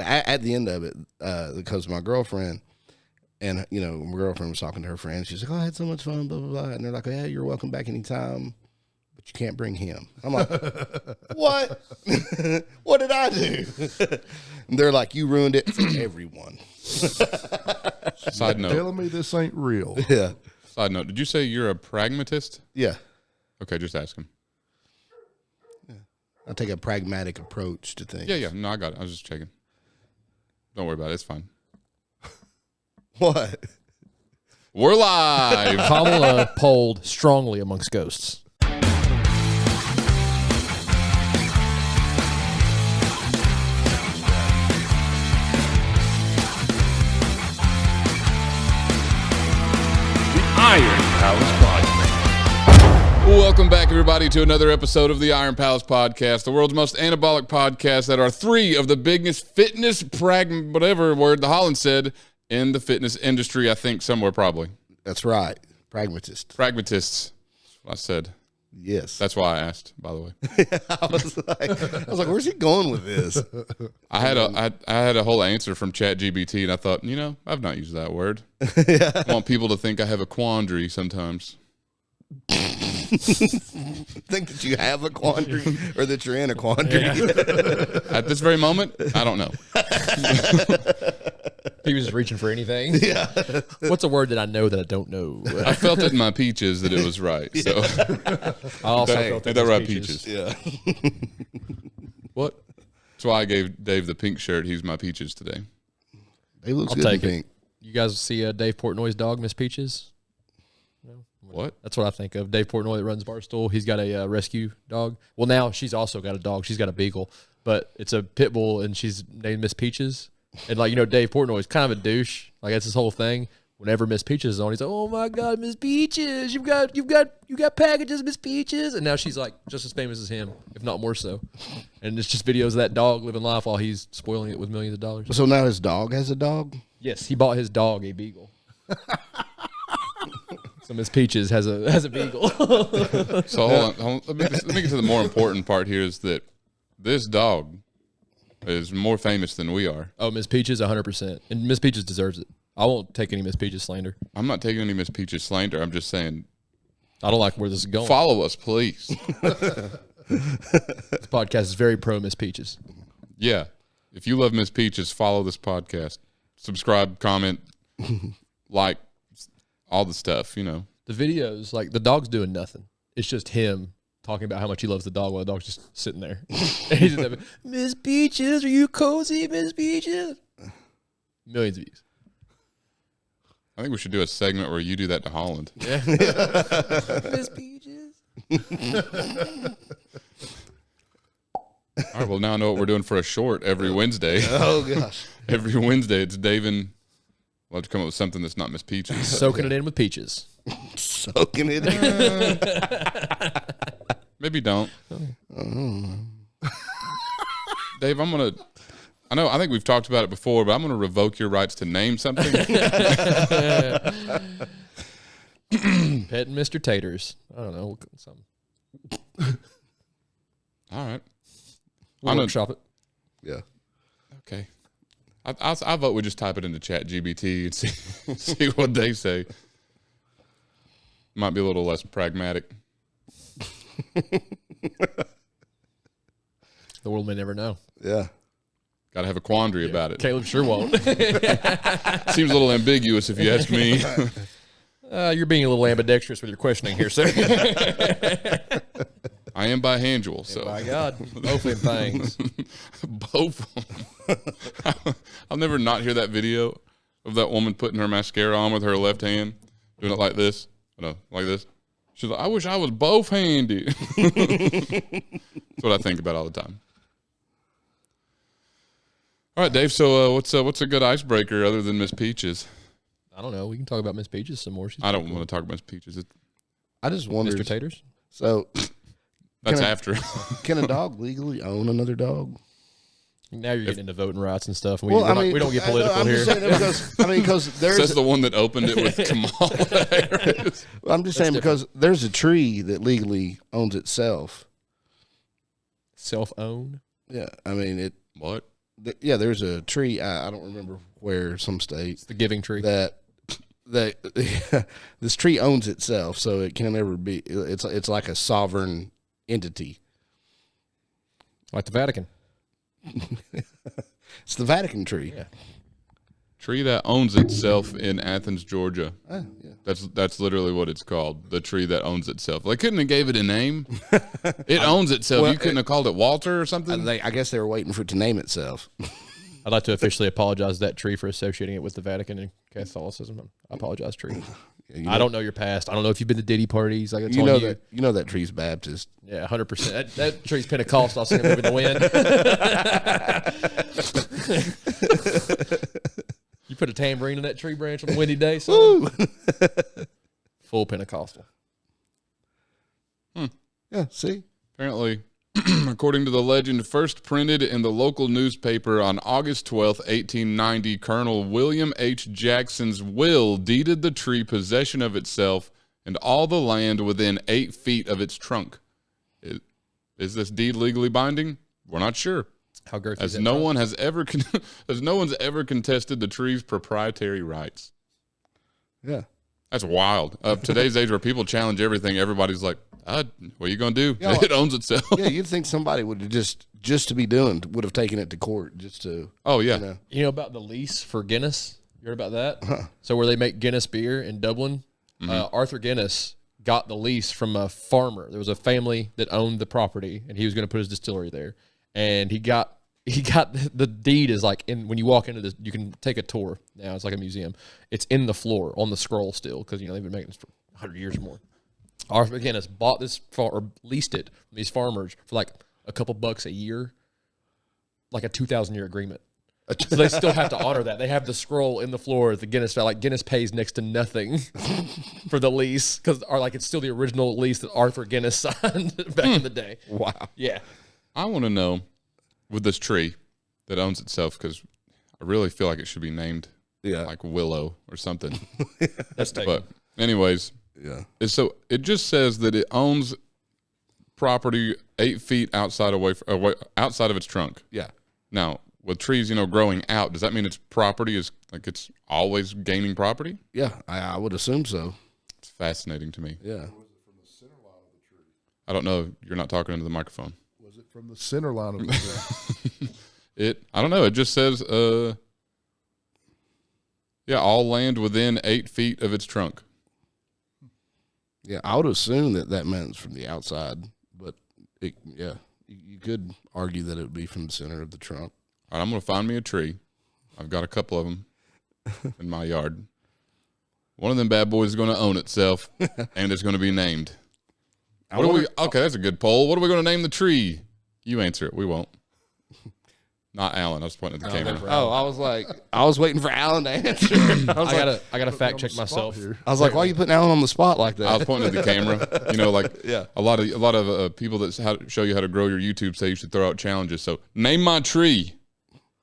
at the end of it, because my girlfriend and my girlfriend was talking to her friends. She's like, "Oh, I had so much fun, blah blah blah," and they're like, "Yeah, you're welcome back anytime, but you can't bring him." I'm like, "What? What did I do?" And they're like, "You ruined it for everyone." Side note, telling me this ain't real. Yeah. Side note, did you say you're a pragmatist? Yeah. Okay, just ask him. I take a pragmatic approach to things. Yeah. No, I got it. I was just checking. Don't worry about it. It's fine. What? We're live. Kamala polled strongly amongst ghosts. Iron Palace Podcast. Welcome back, everybody, to another episode of the Iron Palace Podcast, the world's most anabolic podcast that are three of the biggest fitness whatever word the Holland said in the fitness industry, I think somewhere probably. That's right. Pragmatist. Pragmatists. That's what I said. Yes. That's why I asked, by the way. I was like, where's he going with this? I had a whole answer from ChatGPT, and I thought, I've not used that word. Yeah. I want people to think I have a quandary sometimes. Think that you have a quandary or that you're in a quandary. At this very moment, I don't know. He was just reaching for anything. Yeah. What's a word that I know that I don't know? I felt it in my peaches that it was right. So I also Hey, felt ain't it that in right, peaches. peaches? Yeah. What? That's why I gave Dave the pink shirt. He's my peaches today. He looks I'll good in take it. pink. You guys see Dave Portnoy's dog, Miss Peaches? What? That's what I think of. Dave Portnoy that runs Barstool. He's got a rescue dog. Well, now she's also got a dog. She's got a beagle, but it's a pit bull, and she's named Miss Peaches. And Dave Portnoy is kind of a douche. Like that's his whole thing. Whenever Miss Peaches is on, he's like, "Oh my God, Miss Peaches, you got packages, Miss Peaches." And now she's like just as famous as him, if not more so. And it's just videos of that dog living life while he's spoiling it with millions of dollars. So now his dog has a dog? Yes, he bought his dog a beagle. So Miss Peaches has a beagle. So hold on. Let me get to the more important part here is that this dog is more famous than we are. Oh, Miss Peaches, 100%. And Miss Peaches deserves it. I won't take any Miss Peaches slander. I'm not taking any Miss Peaches slander. I'm just saying I don't like where this is going. follow us, please. This podcast is very pro Miss Peaches. Yeah. If you love Miss Peaches, follow this podcast. Subscribe, comment, like, all the stuff, The videos, like the dog's doing nothing. It's just him talking about how much he loves the dog while the dog's just sitting there. And he's just having, Miss Peaches, are you cozy, Miss Peaches? Millions of views. I think we should do a segment where you do that to Holland. Yeah. Miss Peaches. All right, well, now I know what we're doing for a short every Wednesday. Oh, gosh. Every Wednesday, it's Dave and we'll have to come up with something that's not Miss Peaches. Soaking it in with peaches. Soaking it in. Maybe don't. Dave, I think we've talked about it before, but I'm going to revoke your rights to name something. Petting Mr. Taters. I don't know. Something. All right. We'll workshop it. Yeah. Okay. I vote we just type it into ChatGPT and see what they say. Might be a little less pragmatic. The world may never know. Yeah. Got to have a quandary about it. Caleb sure won't. Seems a little ambiguous if you ask me. You're being a little ambidextrous with your questioning here, sir. I am bihandual, so. My God. Both them things. Both of them. I'll never not hear that video of that woman putting her mascara on with her left hand, doing it like this. No, like this. She's like, I wish I was both handy. That's what I think about all the time. All right, Dave. So what's a good icebreaker other than Miss Peaches? I don't know. We can talk about Miss Peaches some more. I don't want to talk about Miss Peaches. I just wondered. Mr. Taters? So, That's after. can a dog legally own another dog? Now you're getting into voting rights and stuff. And Well, we don't get political I'm here. just saying because there's. Says the one that opened it with Kamala Harris. I'm just saying because there's a tree that legally owns itself. Self-own? Yeah, I mean it. What? yeah, there's a tree. I don't remember where, some state. It's the giving tree. That this tree owns itself, so it can never be. It's like a sovereign entity. Like the Vatican. It's the Vatican tree. Yeah. Tree that owns itself in Athens, Georgia. Yeah. That's literally what it's called. The tree that owns itself. They couldn't have gave it a name. It owns itself. Well, You couldn't have called it Walter or something. I guess they were waiting for it to name itself. I'd like to officially apologize to that tree for associating it with the Vatican and Catholicism. I apologize, tree. I don't know your past. I don't know if you've been to Diddy parties. Like, it's You on know you. that tree's Baptist. Yeah, 100%. That tree's Pentecostal. I'll see it moving the wind. You put a tambourine in that tree branch on a windy day, son. Full Pentecostal. Yeah, see? Apparently, according to the legend, first printed in the local newspaper on August 12th, 1890, Colonel William H. Jackson's will deeded the tree possession of itself and all the land within 8 feet of its trunk. Is this deed legally binding? We're not sure. How girthy is As that no trunk? one has ever as no one's ever contested the tree's proprietary rights. Yeah. That's wild. Today's age where people challenge everything, everybody's like, what are you going to do? Yeah. It owns itself. Yeah, you'd think somebody would have would have taken it to court just to. Oh, yeah. You know. You know about the lease for Guinness? You heard about that? So where they make Guinness beer in Dublin, Arthur Guinness got the lease from a farmer. There was a family that owned the property, and he was going to put his distillery there. And he got the deed is like when you walk into this, you can take a tour now. It's like a museum. It's in the floor on the scroll still because they've been making this for 100 years or more. Arthur Guinness bought this or leased it from these farmers for like a couple bucks a year, like a 2,000-year agreement. So they still have to honor that. They have the scroll in the floor at the Guinness. Like Guinness pays next to nothing for the lease because it's still the original lease that Arthur Guinness signed back in the day. Wow. Yeah. I want to know with this tree that owns itself, because I really feel like it should be named like Willow or something. That's taken. But anyways, Yeah. so it just says that it owns property 8 feet outside outside of its trunk. Yeah. Now, with trees, growing out, does that mean its property is like it's always gaining property? Yeah, I would assume so. It's fascinating to me. Yeah. I don't know. You're not talking into the microphone. Was it from the center line of the tree? I don't know. It just says, all land within 8 feet of its trunk. Yeah, I would assume that meant from the outside, but you could argue that it would be from the center of the trunk. All right, I'm going to find me a tree. I've got a couple of them in my yard. One of them bad boys is going to own itself, and it's going to be named. Okay, that's a good poll. What are we going to name the tree? You answer it. We won't. Not Alan. I was pointing at the camera. Oh, I was waiting for Alan to answer. I gotta fact check myself. I was like, why are you putting Alan on the spot like that? I was pointing at the camera. A lot of people that show you how to grow your YouTube say you should throw out challenges. So name my tree.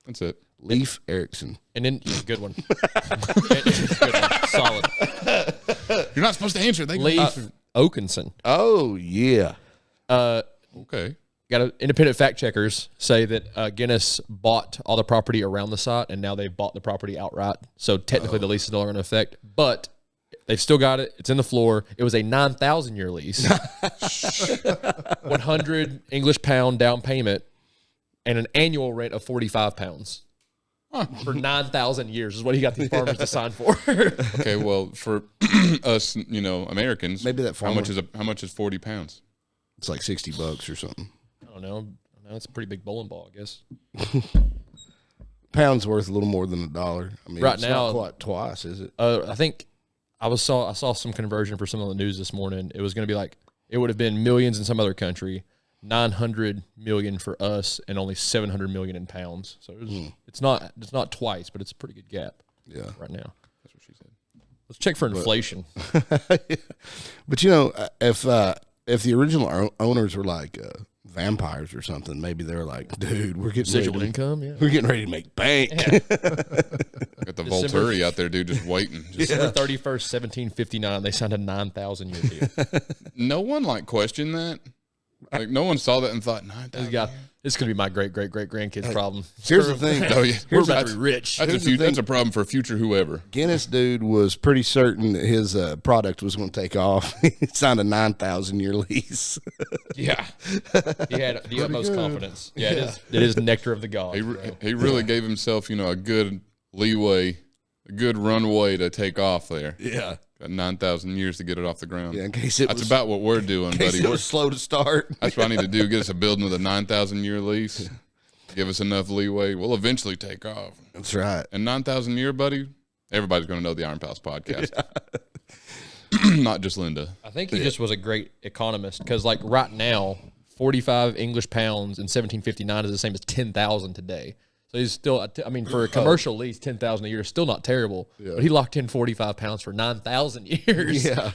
That's it. Leaf Erickson. And then good one. Good one. Solid. You're not supposed to answer. Leaf Oakinson. Oh yeah. Okay. Got independent fact checkers say that Guinness bought all the property around the site, and now they've bought the property outright. So technically, the lease is no longer in effect, but they've still got it. It's in the floor. It was a 9,000-year lease, 100 English pound down payment, and an annual rent of 45 pounds for 9,000 years is what he got these farmers to sign for. Okay. Well, for us, Americans, Maybe that how much is 40 pounds? It's like $60 or something. I don't know. It's a pretty big bowling ball, I guess. Pound's worth a little more than $1. I mean, Right it's now- not quite twice, is it? I think I saw some conversion for some of the news this morning. It was going to be it would have been millions in some other country, 900 million for us, and only 700 million in pounds. So it's not twice, but it's a pretty good gap. Yeah. Right now. That's what she said. Let's check for inflation. But if the original owners were like vampires or something, maybe they're like, dude, we're getting Residual income, yeah. We're getting ready to make bank. Got the Volturi out there, dude, just waiting. December 31st, 1759, they signed a 9,000-year deal. No one questioned that. Like no one saw that and thought, This guy, It's gonna be my great grandkids' problem. Here's the thing. Oh yeah, We're about to be rich. that's a problem for future whoever. Guinness dude was pretty certain that his product was going to take off. He signed a 9,000-year lease. Yeah, He had the utmost confidence. Yeah, it is nectar of the gods. he really gave himself, a good leeway, a good runway to take off there. Yeah. Got 9,000 years to get it off the ground. Yeah, in case it That's was about what we're doing, in case buddy. it was slow to start. That's what I need to do. Get us a building with a 9,000-year lease. Give us enough leeway. We'll eventually take off. That's right. And 9,000-year, buddy, everybody's going to know the Iron Palace podcast. Not just Linda. I think he just was a great economist because, like, right now, 45 English pounds in 1759 is the same as 10,000 today. So he's still, I mean, for a commercial lease, 10,000 a year is still not terrible. Yeah. But he locked in 45 pounds for 9,000 years. Yeah.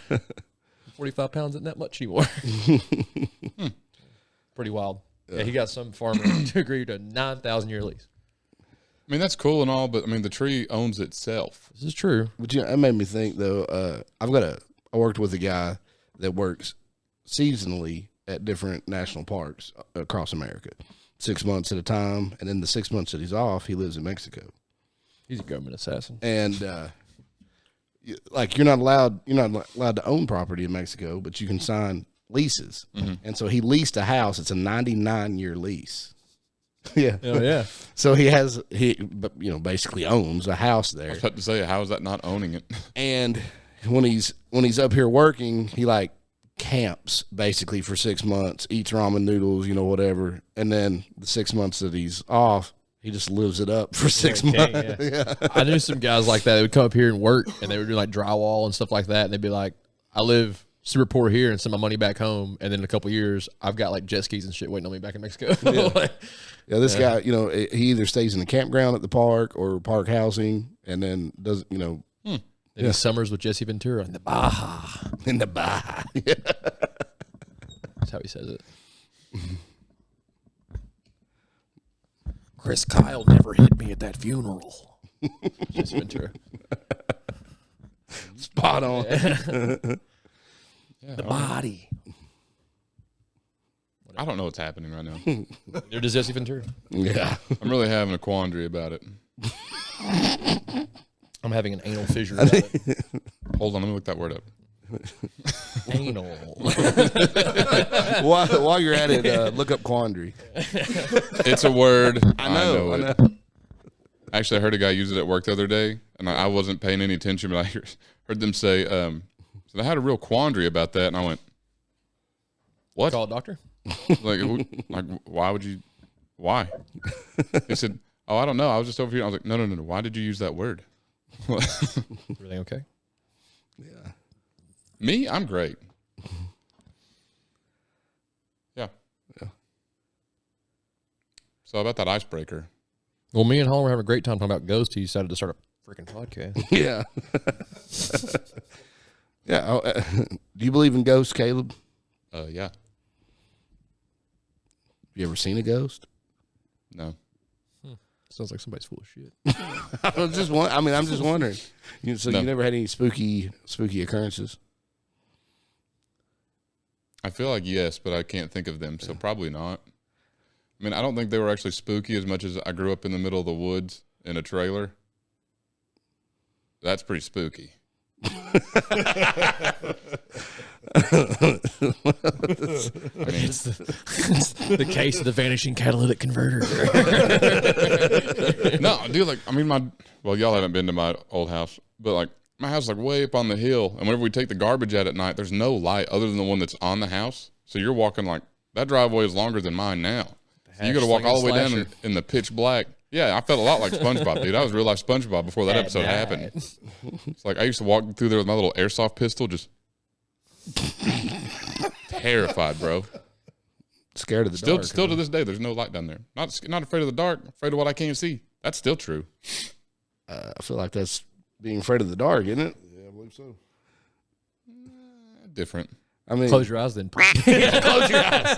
45 pounds isn't that much anymore. Pretty wild. Yeah, he got some farmer to agree to a 9,000 year lease. I mean, that's cool and all, but I mean, the tree owns itself. This is true. But that made me think though. I worked with a guy that works seasonally at different national parks across America, 6 months at a time, and then the 6 months that he's off, he lives in Mexico. He's a government assassin. And you're not allowed to own property in Mexico, but you can sign leases. Mm-hmm. And so he leased a house. It's a 99-year lease. Yeah. Oh yeah. So he basically owns a house there. I was about to say, how is that not owning it? And when he's up here working, he camps basically for 6 months, eats ramen noodles, whatever. And then the 6 months that he's off, he just lives it up for 6 months. Yeah. I knew some guys like that. They would come up here and work, and they would do drywall and stuff like that. And they'd be like, I live super poor here and send my money back home. And then in a couple of years, I've got jet skis and shit waiting on me back in Mexico. Yeah. This guy, he either stays in the campground at the park or park housing, and then does, In the summers with Jesse Ventura in the Baja. In the Baja. That's how he says it. Chris Kyle never hit me at that funeral. Jesse Ventura. Spot on. The body. I don't know what's happening right now. Neither does Jesse Ventura. Yeah. I'm really having a quandary about it. I'm having an anal fissure about it. Hold on, let me look that word up. Anal. While you're at it, look up quandary. It's a word. I know. Actually, I heard a guy use it at work the other day, and I wasn't paying any attention, but I heard them say, so I had a real quandary about that, and I went, what? Call a doctor? Why would you, why? He said, oh, I don't know. I was just over here. I was like, no. Why did you use that word? Everything okay? Yeah. Me? I'm great. Yeah. So about that icebreaker. Well, me and Hall were having a great time talking about Ghost. He decided to start a freaking podcast. Yeah. Yeah. Do you believe in ghosts, Caleb? Yeah. You ever seen a ghost? No. Sounds like somebody's full of shit. I'm just wondering. So no. You never had any spooky occurrences? I feel like yes, but I can't think of them, so probably not. I mean, I don't think they were actually spooky as much as I grew up in the middle of the woods in a trailer. That's pretty spooky. It's the case of the vanishing catalytic converter. No, dude, y'all haven't been to my old house, but my house is way up on the hill, and whenever we take the garbage out at night, there's no light other than the one that's on the house. So you're walking that driveway is longer than mine now. So you got to walk all the way down in the pitch black. Yeah, I felt a lot like SpongeBob, dude. I was real life SpongeBob before that episode happened. It's I used to walk through there with my little airsoft pistol, just terrified, bro. Scared of the dark. Still to this day, there's no light down there. Not afraid of the dark, afraid of what I can't see. That's still true. I feel like that's being afraid of the dark, isn't it? Yeah, I believe so. Different. I mean, close your eyes then. Close your eyes.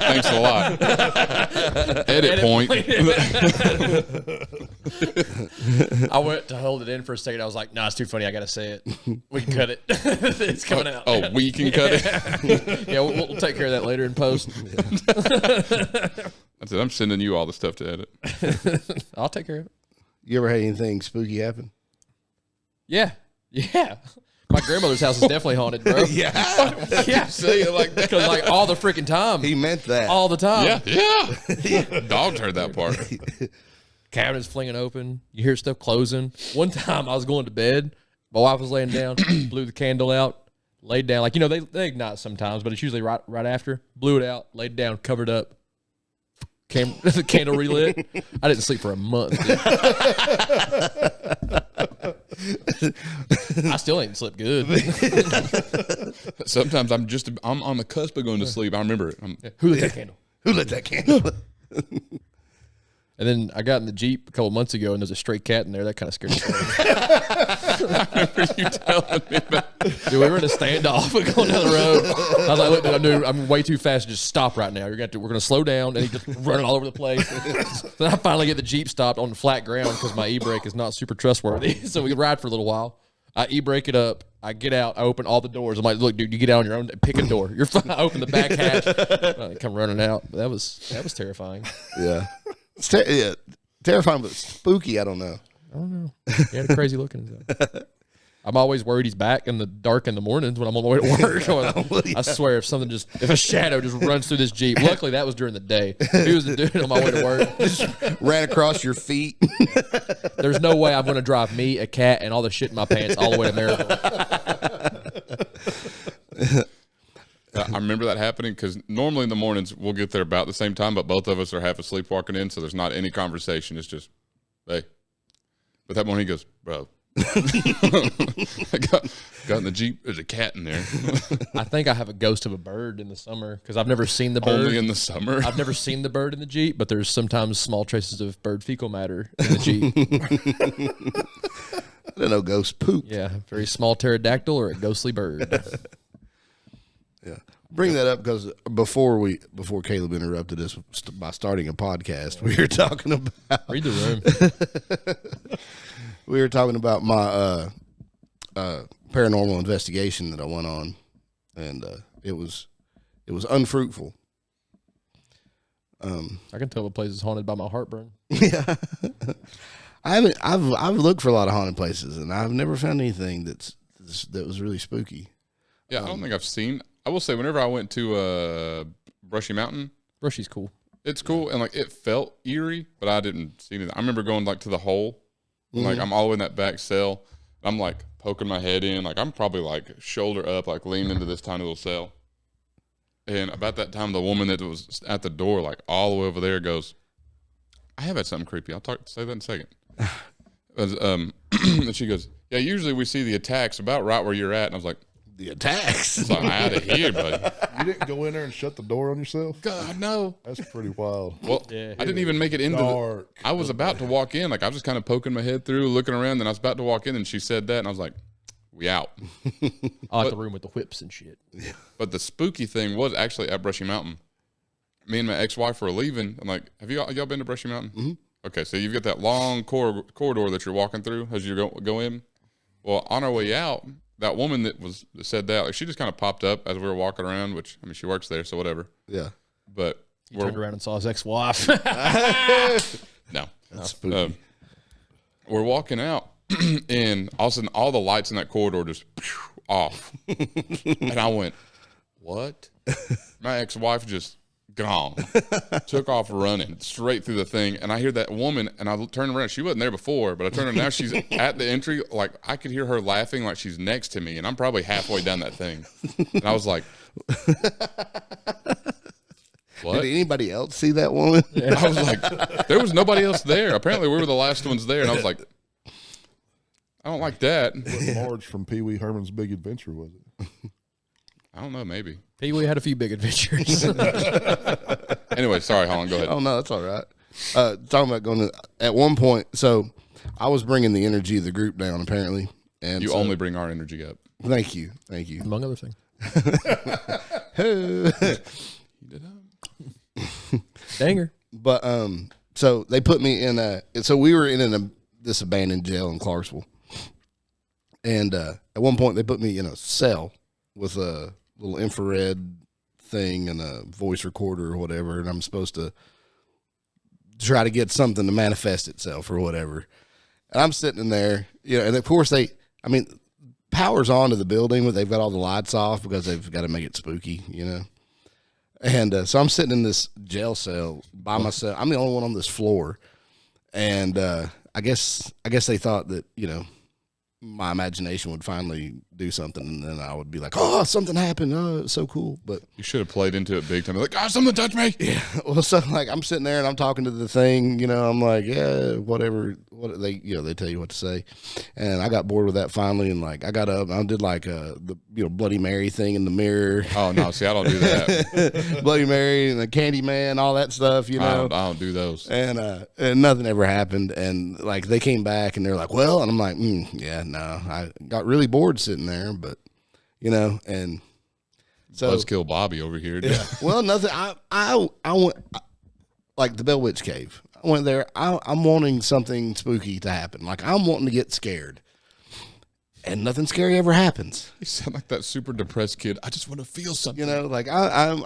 Thanks a lot. Edit point. I went to hold it in for a second. I was like, nah, it's too funny. I got to say it. We can cut it. It's coming out. Oh, we can cut it. Yeah, we'll take care of that later in post. That's it. I'm sending you all the stuff to edit. I'll take care of it. You ever had anything spooky happen? Yeah. My grandmother's house is definitely haunted, bro. Yeah. Say it like that. Because like all the freaking time. He meant that. All the time. Yeah. Dogs heard that part. Cabinets flinging open. You hear stuff closing. One time I was going to bed. My wife was laying down, blew the candle out, laid down. Like, you know, they ignite sometimes, but it's usually right after. Blew it out, laid down, covered up. The candle relit. I didn't sleep for a month. I still ain't slept good. Sometimes I'm on the cusp of going to sleep. I remember it. Who lit that candle? Who lit that candle? And then I got in the Jeep a couple months ago, and there's a stray cat in there. That kind of scared me. I remember you telling me about. Dude, we were in a standoff going down the road. I was like, look, dude, I knew I'm way too fast to just stop right now. We're going to slow down. And he just running all over the place. Then I finally get the Jeep stopped on the flat ground because my e-brake is not super trustworthy. So we could ride for a little while. I e-brake it up. I get out. I open all the doors. I'm like, look, dude, you get out on your own. Pick a door. You're fine. I open the back hatch. I come running out. But that was terrifying. Yeah. It's terrifying, but spooky. I don't know. I don't know. He had a crazy look in his eye. I'm always worried he's back in the dark in the mornings when I'm on the way to work. I swear, if a shadow just runs through this Jeep. Luckily, that was during the day. If he was doing it on my way to work, Just ran across your feet. there's no way I'm going to drive me, a cat, and all the shit in my pants all the way to Maryville. I remember that happening because normally in the mornings we'll get there about the same time, but both of us are half asleep walking in, so there's not any conversation. It's just, hey. But that morning he goes, bro. I got in the Jeep. There's a cat in there. I think I have a ghost of a bird in the summer because I've never seen the bird. Only in the summer. I've never seen the bird in the Jeep, but there's sometimes small traces of bird fecal matter in the Jeep. I don't know, ghost poop. Yeah, very small pterodactyl or a ghostly bird. Yeah. Bring that up because before Caleb interrupted us by starting a podcast, we were talking about Read the room. we were talking about my paranormal investigation that I went on, and it was unfruitful. I can tell the place is haunted by my heartburn. Yeah, I've looked for a lot of haunted places, and I've never found anything that was really spooky. Yeah, I don't think I've seen. I will say, whenever I went to Brushy Mountain, Brushy's cool. it's cool, and like it felt eerie, but I didn't see anything. I remember going like to the hole, and, like I'm all the way in that back cell. And I'm like poking my head in, like I'm probably like shoulder up, like leaning into this tiny little cell. And about that time, the woman that was at the door, like all the way over there, goes, "I have had something creepy. I'll say that in a second." And she goes, "Yeah, usually we see the attacks about right where you're at." And I was like, The attacks. "It's like, I'm out of here, buddy." You didn't go in there and shut the door on yourself? God, no. That's pretty wild. Well, Yeah. I didn't even make it into Dark. I was about to walk in. Like, I was just kind of poking my head through, looking around. Then I was about to walk in, and she said that. And I was like, we out. I like the room with the whips and shit. But the spooky thing was actually at Brushy Mountain. Me and my ex-wife were leaving. I'm like, have y'all been to Brushy Mountain? Mm-hmm. Okay, so you've got that long corridor that you're walking through as you go in. Well, on our way out, that woman that said that, like, she just kind of popped up as we were walking around, which, I mean, she works there, so whatever. Yeah. But He turned around and saw his ex-wife. no. That's spooky. We're walking out, and all of a sudden, all the lights in that corridor just off. And I went, what? My ex-wife just gone. Took off running straight through the thing. And I hear that woman, and I turned around. She wasn't there before, but I turned around. Now she's at the entry. Like, I could hear her laughing like she's next to me, and I'm probably halfway down that thing. And I was like, what? Did anybody else see that woman? I was like, there was nobody else there. Apparently, we were the last ones there. And I was like, I don't like that. What Marge from Pee Wee Herman's Big Adventure was it? I don't know, maybe. Pee Wee had a few big adventures. Anyway, sorry, Holland, go ahead. Oh, no, that's all right. Talking about going to, at one point, so I was bringing the energy of the group down, apparently. And You so- only bring our energy up. Thank you. Thank you. Among other things. But Danger. so they put me in so we were in this abandoned jail in Clarksville. And at one point, they put me in a cell with a little infrared thing and a voice recorder or whatever, and I'm supposed to try to get something to manifest itself or whatever. And I'm sitting in there, and of course power's on to the building, but they've got all the lights off because they've got to make it spooky, And so I'm sitting in this jail cell by myself. I'm the only one on this floor. And I guess they thought that, my imagination would finally do something, and then I would be like, oh, something happened. Oh, it's so cool. But You should have played into it big time. Like, oh, something touched me. yeah, well, so like I'm sitting there and I'm talking to the thing, I'm like, yeah, whatever. What they tell you what to say, and I got bored with that finally, and like I got up and I did like the Bloody Mary thing in the mirror. Oh no, see, I don't do that. Bloody Mary and the Candy Man, all that stuff, I don't do those. And nothing ever happened, and like they came back and they're like, well, and I'm like, yeah, no, I got really bored sitting there, but and so Buzzkill Bobby over here. yeah, well, nothing. I went like the Bell Witch Cave. I went there. I'm wanting something spooky to happen. Like I'm wanting to get scared, and nothing scary ever happens. You sound like that super depressed kid. I just want to feel something. Like I'm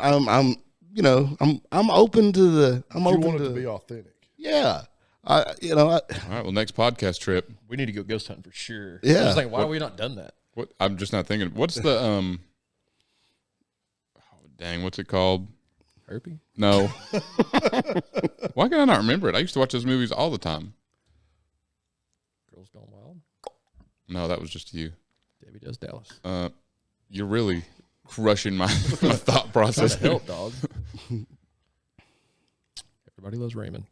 open to the. I'm You open want it to to be authentic. Yeah. All right, well, next podcast trip. We need to go ghost hunting for sure. Yeah. I was like, why have we not done that? What? I'm just not thinking. What's the oh, dang, what's it called? Herpy? No. Why can I not remember it? I used to watch those movies all the time. Girls Gone Wild? No, that was just you. Debbie Does Dallas. You're really crushing my thought process. Trying to help, dog. Everybody loves Raymond.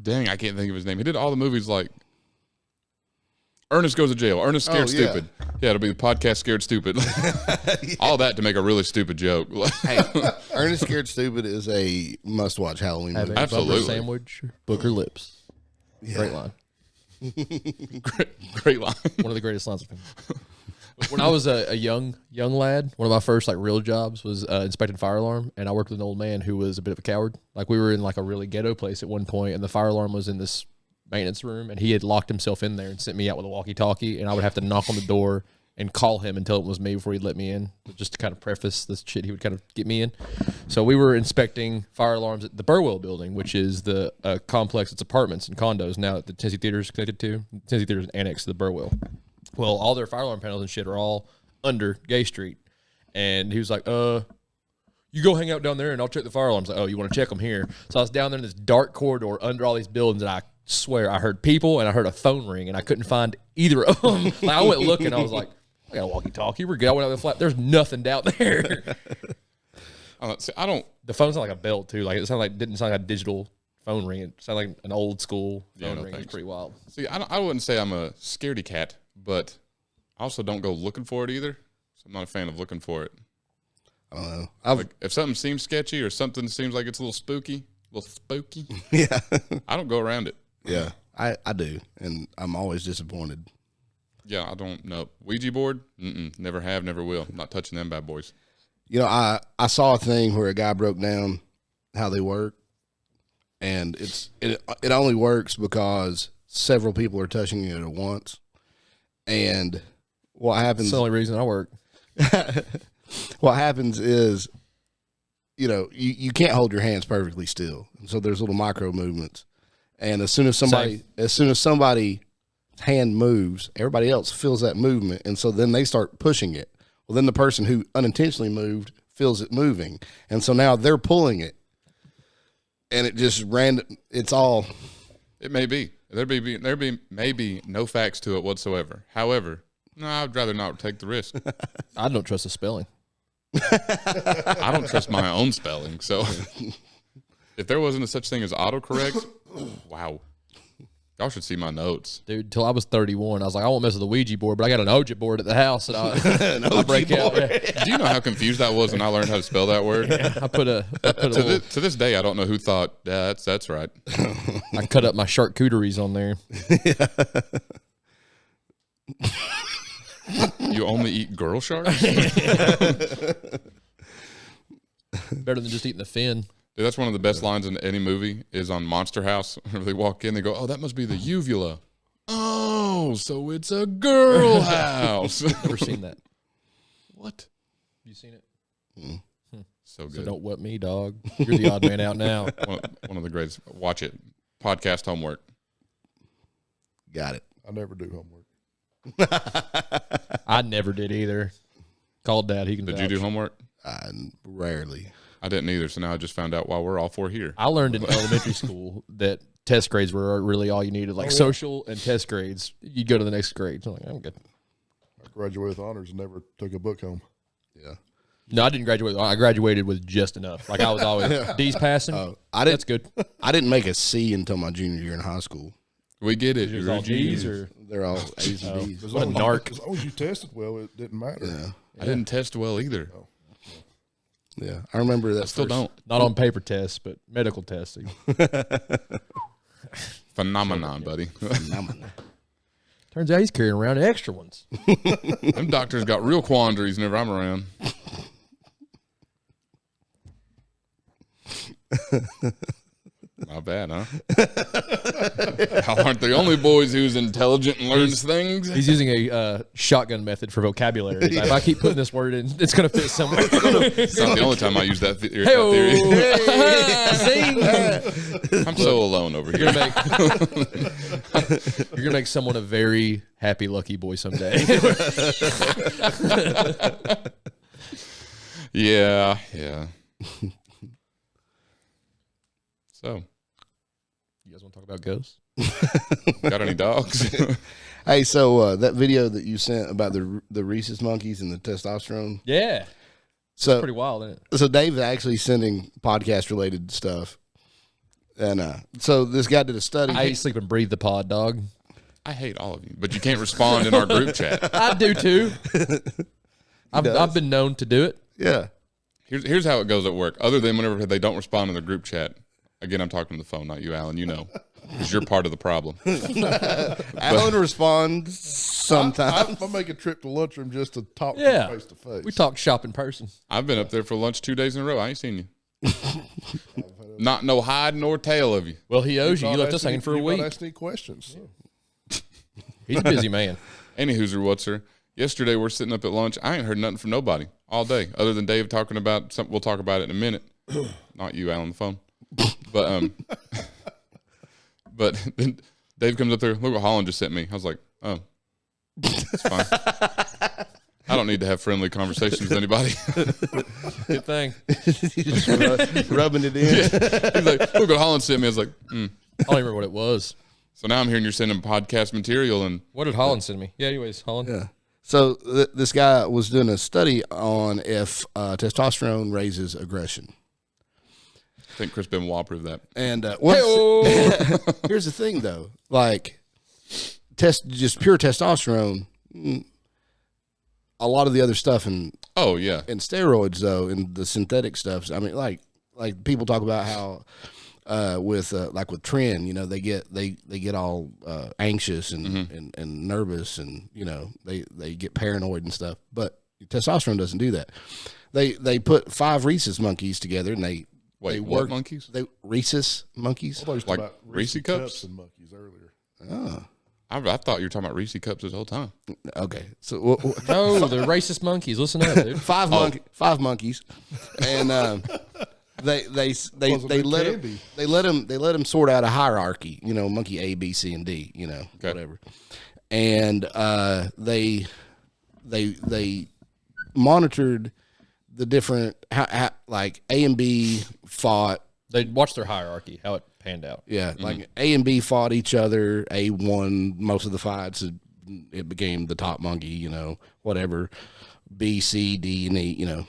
Dang, I can't think of his name. He did all the movies like Ernest Goes to Jail. Ernest Scared Oh, yeah. Stupid. Yeah, it'll be the podcast Scared Stupid. All that to make a really stupid joke. Hey, Ernest Scared Stupid is a must-watch Halloween Have movie. a Absolutely. bumper sandwich, Booker Lips. Yeah. Great line. Great line. One of the greatest lines of him. When I was a young lad, one of my first like real jobs was inspecting fire alarm, and I worked with an old man who was a bit of a coward. Like we were in like a really ghetto place at one point, and the fire alarm was in this maintenance room, and he had locked himself in there and sent me out with a walkie-talkie, and I would have to knock on the door and call him and tell him it was me before he'd let me in. Just to kind of preface this shit, he would kind of get me in. So we were inspecting fire alarms at the Burwell building, which is the complex. It's apartments and condos now that the Tennessee Theater is connected to. The Tennessee Theater is annexed to the Burwell. Well, all their fire alarm panels and shit are all under Gay Street. And he was like, you go hang out down there and I'll check the fire alarms. Like, oh, you want to check them here? So I was down there in this dark corridor under all these buildings, and I swear I heard people and I heard a phone ring, and I couldn't find either of them. Like, I went looking. I was like, I got a walkie-talkie. We're good. I went out the flat. There's nothing down there. I don't. The phone sounded like a bell too. Like it didn't sound like a digital phone ring. It sounded like an old school phone ring. It was thanks. pretty wild. See, I wouldn't say I'm a scaredy cat, but I also don't go looking for it either. So I'm not a fan of looking for it. I don't know. Like if something seems sketchy or something seems like it's a little spooky, Yeah. I don't go around it. Yeah. I do, and I'm always disappointed. Yeah, I don't know. Ouija board? Never have, never will. Not touching them bad boys. I saw a thing where a guy broke down how they work, and it only works because several people are touching it at once. And what happens? That's the only reason I work. What happens is, you can't hold your hands perfectly still, and so there's little micro movements. And as soon as somebody's hand moves, everybody else feels that movement, and so then they start pushing it. Well, then the person who unintentionally moved feels it moving, and so now they're pulling it, and it just random. It's all. It may be. There be maybe no facts to it whatsoever. However, no, I'd rather not take the risk. I don't trust the spelling. I don't trust my own spelling. So if there wasn't a such thing as autocorrect, wow. Y'all should see my notes. Dude, till I was 31, I was like, I won't mess with the Ouija board, but I got an Ouija board at the house, and I break out. Yeah. Do you know how confused I was when I learned how to spell that word? I put a little, To this day, I don't know who thought, yeah, that's right. I cut up my charcuteries on there. You only eat girl sharks? Better than just eating the fin. Dude, that's one of the best lines in any movie is on Monster House. Whenever they walk in, they go, "Oh, that must be the uvula." Oh, so it's a girl house. Never seen that. What? You seen it? So good. So don't whip me, dog. You're the odd man out now. One of the greatest. Watch it. Podcast homework. Got it. I never do homework. I never did either. Called Dad. He can. Did vouch. you do homework? Rarely. I didn't either. So now I just found out why we're all four here. I learned in elementary school that test grades were really all you needed, like social and test grades. You'd go to the next grade. So I'm like, I'm good. I graduated with honors and never took a book home. Yeah. No, I didn't graduate. I graduated with just enough. Like I was always D's passing. That's good. I didn't make a C until my junior year in high school. We get it. Yours You're all a genius. G's or They're all A's and B's. what a narc. As long as you tested well, it didn't matter. Yeah. I didn't test well either. Yeah. I remember that. I still don't. Not on paper tests, but medical testing. Phenomenon, buddy. Turns out he's carrying around extra ones. Them doctors got real quandaries whenever I'm around. Not bad, huh? Y'all aren't the only boys who's intelligent and learns things. He's using a shotgun method for vocabulary. If I keep putting this word in, it's going to fit somewhere. It's not the only time I use that theory. I'm so alone over here. You're gonna make someone a very happy, lucky boy someday. Yeah. So, You guys want to talk about ghosts? got any dogs? Hey, so that video that you sent about the rhesus monkeys and the testosterone. Yeah, So pretty wild, isn't it? So Dave's actually sending podcast related stuff, and so this guy did a study. I eat, sleep, and breathe the pod, dog. I hate all of you, but you can't respond in our group chat. I do too. I've been known to do it. Yeah. Here's how it goes at work. Other than whenever they don't respond in the group chat. Again, I'm talking to the phone, not you, Alan. You know, because you're part of the problem. Alan responds sometimes. I make a trip to lunchroom just to talk Yeah. face to face. We talk shop in person. I've been up there for lunch 2 days in a row. I ain't seen you. Not no hide nor tail of you. Well, he owes you. You left us hanging for a week. Ask any questions. He's a busy man. Any who's or what's her. Yesterday we're sitting up at lunch. I ain't heard nothing from nobody all day, other than Dave talking about something. We'll talk about it in a minute. Not you, Alan, the phone. But then Dave comes up there. Look what Holland just sent me. I was like, oh, it's fine. I don't need to have friendly conversations with anybody. Good thing. Just rubbing it in. He's like, look what Holland sent me. I was like, I don't even remember what it was. So now I'm hearing you're sending podcast material, and What did Holland send me? Yeah, anyways, Holland. Yeah. So this guy was doing a study on if testosterone raises aggression. I think Chris Benoit proved that. And here's the thing, though, like just pure testosterone. A lot of the other stuff in steroids, though, and the synthetic stuff. I mean, like people talk about how with Tren, you know, they get all anxious and nervous, and you know they get paranoid and stuff. But testosterone doesn't do that. They put 5 rhesus monkeys together and they what monkeys? Rhesus monkeys. I thought you were Like talking about Reese cups? and monkeys earlier. Oh, I thought you were talking about Reese cups this whole time. okay. So No, they're racist monkeys. Listen up, dude. 5 monkeys, and they let them sort out a hierarchy. You know, monkey A, B, C, and D. You know, whatever. And they monitored the different how like A and B fought. They watched their hierarchy, how it panned out. Yeah, like A and B fought each other. A won most of the fights. It became the top monkey, you know, whatever. B, C, D, and E, you know.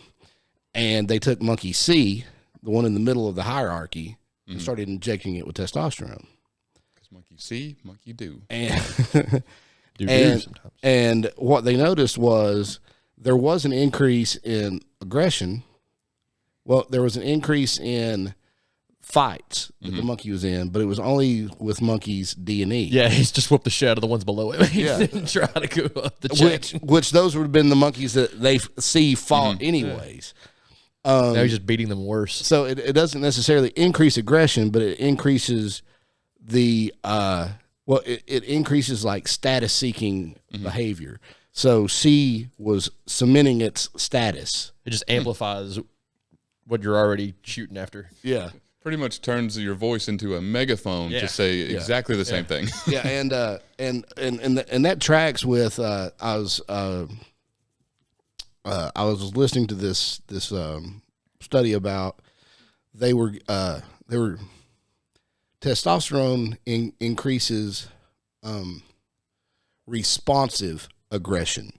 And they took monkey C, the one in the middle of the hierarchy, and started injecting it with testosterone. Because monkey see, monkey do. And Sometimes. and what they noticed was there was an increase in aggression. Well, there was an increase in fights that the monkey was in, but it was only with monkeys D and E. Yeah, he's just whooped the shit out of the ones below him. He Yeah. didn't try to go up the chain. Which those would have been the monkeys that they see fought anyways. Now he's just beating them worse. So it doesn't necessarily increase aggression, but it increases the it increases like status seeking behavior. So C was cementing its status. It just amplifies what you're already shooting after. Yeah. Pretty much turns your voice into a megaphone to say exactly the same thing. Yeah, and that tracks with I was listening to this study about they were testosterone increases responsive aggression.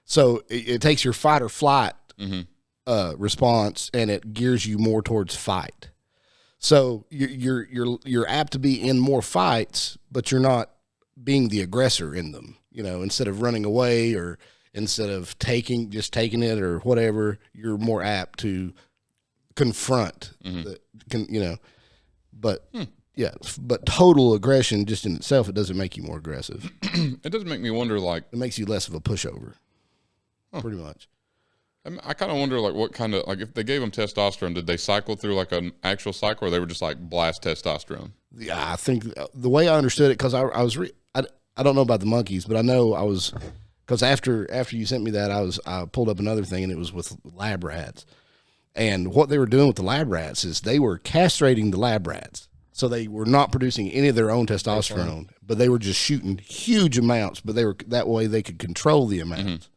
So it takes your fight or flight response and it gears you more towards fight. So you're apt to be in more fights, but you're not being the aggressor in them. You know, instead of running away or instead of taking it or whatever, you're more apt to confront. But but total aggression just in itself, it doesn't make you more aggressive. It does make me wonder, like, it makes you less of a pushover, pretty much. I kind of wonder, like, what kind of, like, if they gave them testosterone, did they cycle through like an actual cycle, or they were just like blast testosterone? Yeah, I think the way I understood it, because I don't know about the monkeys, but I know I was, because after you sent me that, I pulled up another thing, and it was with lab rats, and what they were doing with the lab rats is they were castrating the lab rats, so they were not producing any of their own testosterone, but they were just shooting huge amounts, but they were that way they could control the amounts.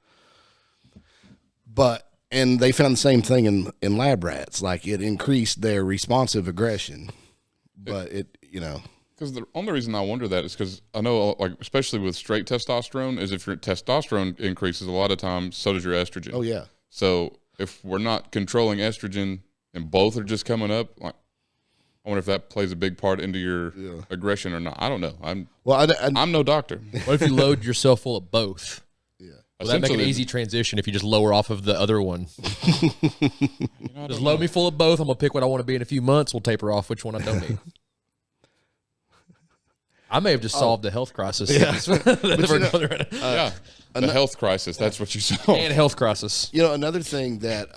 And they found the same thing in lab rats. Like, it increased their responsive aggression, but Because the only reason I wonder that is because I know, like, especially with straight testosterone, is if your testosterone increases, a lot of times, so does your estrogen. Oh, yeah. So if we're not controlling estrogen and both are just coming up, like, I wonder if that plays a big part into your aggression or not. I don't know. I'm no doctor. What if you load yourself full of both? Will that make an Essentially- easy transition if you just lower off of the other one? Just load me full of both. I'm going to pick what I want to be in a few months. We'll taper off which one I don't need. I may have just solved the health crisis. The health crisis. That's what you saw. And health crisis. Another thing that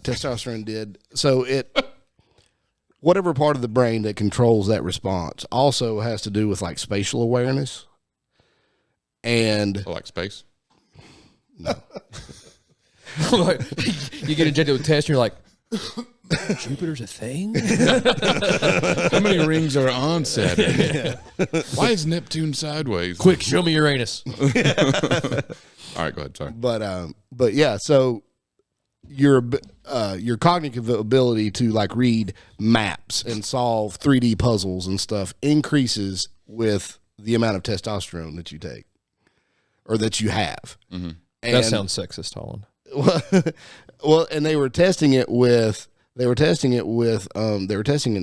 testosterone did, so whatever part of the brain that controls that response also has to do with like spatial awareness. And So like space. no. You get injected with tests and you're like, Jupiter's a thing? How many rings are on Saturn? Why is Neptune sideways? Quick, show me Uranus. All right, go ahead. Sorry. But yeah, so your cognitive ability to like read maps and solve 3D puzzles and stuff increases with the amount of testosterone that you take or that you have. Mm-hmm. And, That sounds sexist, Holland. well, and they were testing it in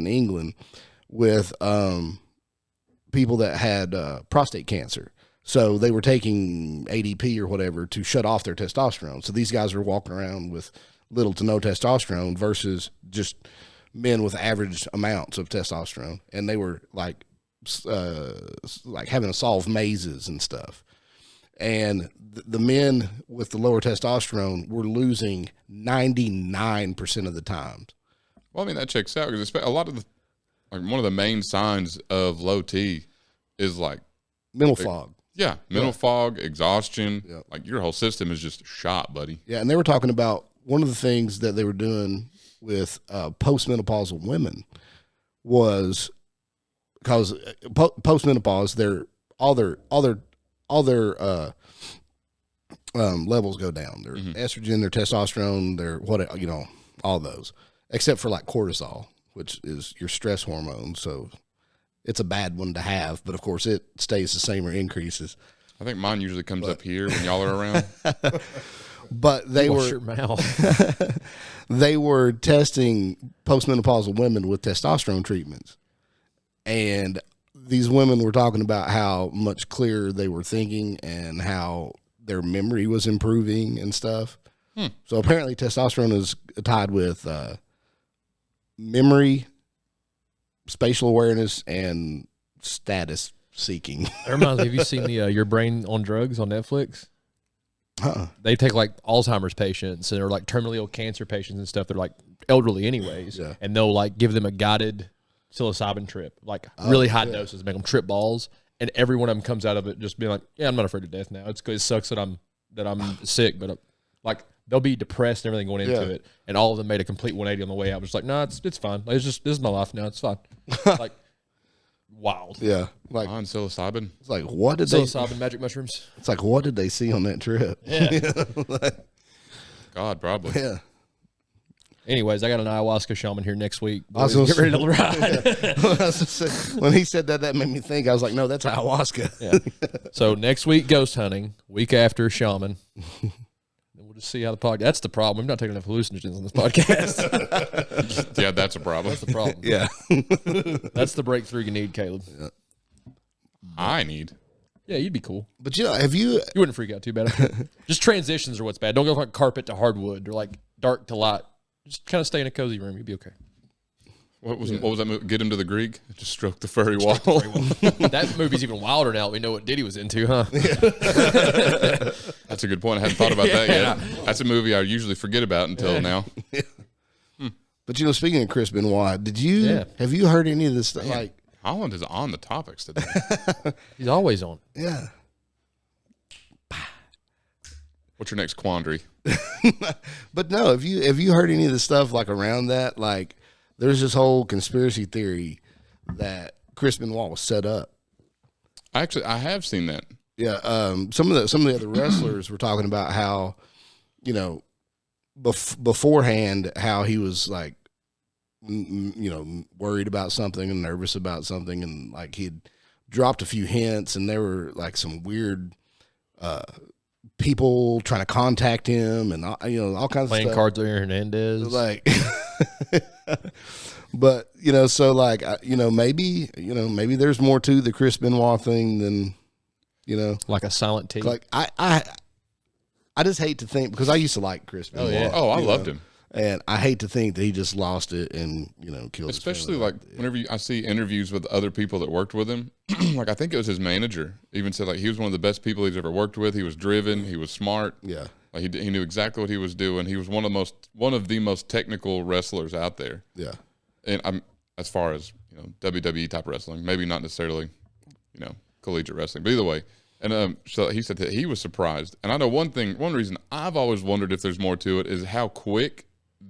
England with people that had prostate cancer. So they were taking ADP or whatever to shut off their testosterone. So these guys are walking around with little to no testosterone versus just men with average amounts of testosterone. And they were like having to solve mazes and stuff. And the men with the lower testosterone were losing 99% of the time. Well, I mean, that checks out because a lot of one of the main signs of low T is like Mental fog. Yeah, mental fog, exhaustion. Yep. Like your whole system is just shot, buddy. Yeah, and they were talking about one of the things that they were doing with postmenopausal women was because postmenopause, all their levels go down. Their estrogen, their testosterone, their all those, except for like cortisol, which is your stress hormone. So it's a bad one to have, but of course it stays the same or increases. I think mine usually comes up here when y'all are around. But they Wash your mouth. they were testing postmenopausal women with testosterone treatments, and these women were talking about how much clearer they were thinking and how their memory was improving and stuff. So apparently testosterone is tied with memory, spatial awareness, and status seeking. That reminds me, have you seen the Your Brain on Drugs on Netflix? They take like Alzheimer's patients and or like terminally ill cancer patients and stuff. They're like elderly anyways, and they'll like give them a guided psilocybin trip, like really high doses, make them trip balls, and every one of them comes out of it just being like, "Yeah, I'm not afraid of death now. It's good. It sucks that I'm sick, but like they'll be depressed and everything going into it." And all of them made a complete 180 on the way out. Just like, "No, it's fine. Like, this is my life now. It's fine." Like wild. Yeah, like On psilocybin. it's like what did Psilocybin, magic mushrooms. It's like what did they see on that trip? Yeah. God, probably. Yeah. Anyways, I got an ayahuasca shaman here next week. I was Boys, gonna get ready to ride. When he said that made me think. I was like, no, that's ayahuasca. Yeah. So next week, ghost hunting. Week after, shaman. And we'll just see how the podcast. That's the problem. We're not taking enough hallucinogens on this podcast. Yeah, that's a problem. That's the problem. Yeah. That's the breakthrough you need, Caleb. I need. Yeah, you'd be cool. But have you? You wouldn't freak out too bad. Just transitions are what's bad. Don't go from like carpet to hardwood or like dark to light. Just kind of stay in a cozy room. You'd be okay. What was that movie? Get him to the Greek? Just stroke the furry wall. That movie's even wilder now. We know what Diddy was into, huh? That's a good point. I hadn't thought about that yet. That's a movie I usually forget about until now. But speaking of Chris Benoit, have you heard any of this stuff? Man, Like Holland is on the topics today. He's always on. Yeah. What's your next quandary? But no, have you heard any of the stuff like around that? Like there's this whole conspiracy theory that Chris Benoit was set up. Actually, I have seen that. Yeah. Some of the other wrestlers were talking about how, beforehand, how he was like, worried about something and nervous about something. And like he'd dropped a few hints and there were like some weird, people trying to contact him and all kinds Playing of stuff. cards with Aaron Hernandez. Like, but so like maybe there's more to the Chris Benoit thing than like a silent T. like I just hate to think because I used to like Chris Benoit. yeah. Oh, I loved him. And I hate to think that he just lost it and killed. Especially his like family. whenever I see interviews with other people that worked with him, like I think it was his manager even said like he was one of the best people he's ever worked with. He was driven, he was smart. Yeah. Like he knew exactly what he was doing. He was one of the most technical wrestlers out there. Yeah. And I'm as far as WWE type wrestling, maybe not necessarily collegiate wrestling, but either way. And so he said that he was surprised. And I know one reason I've always wondered if there's more to it is how quick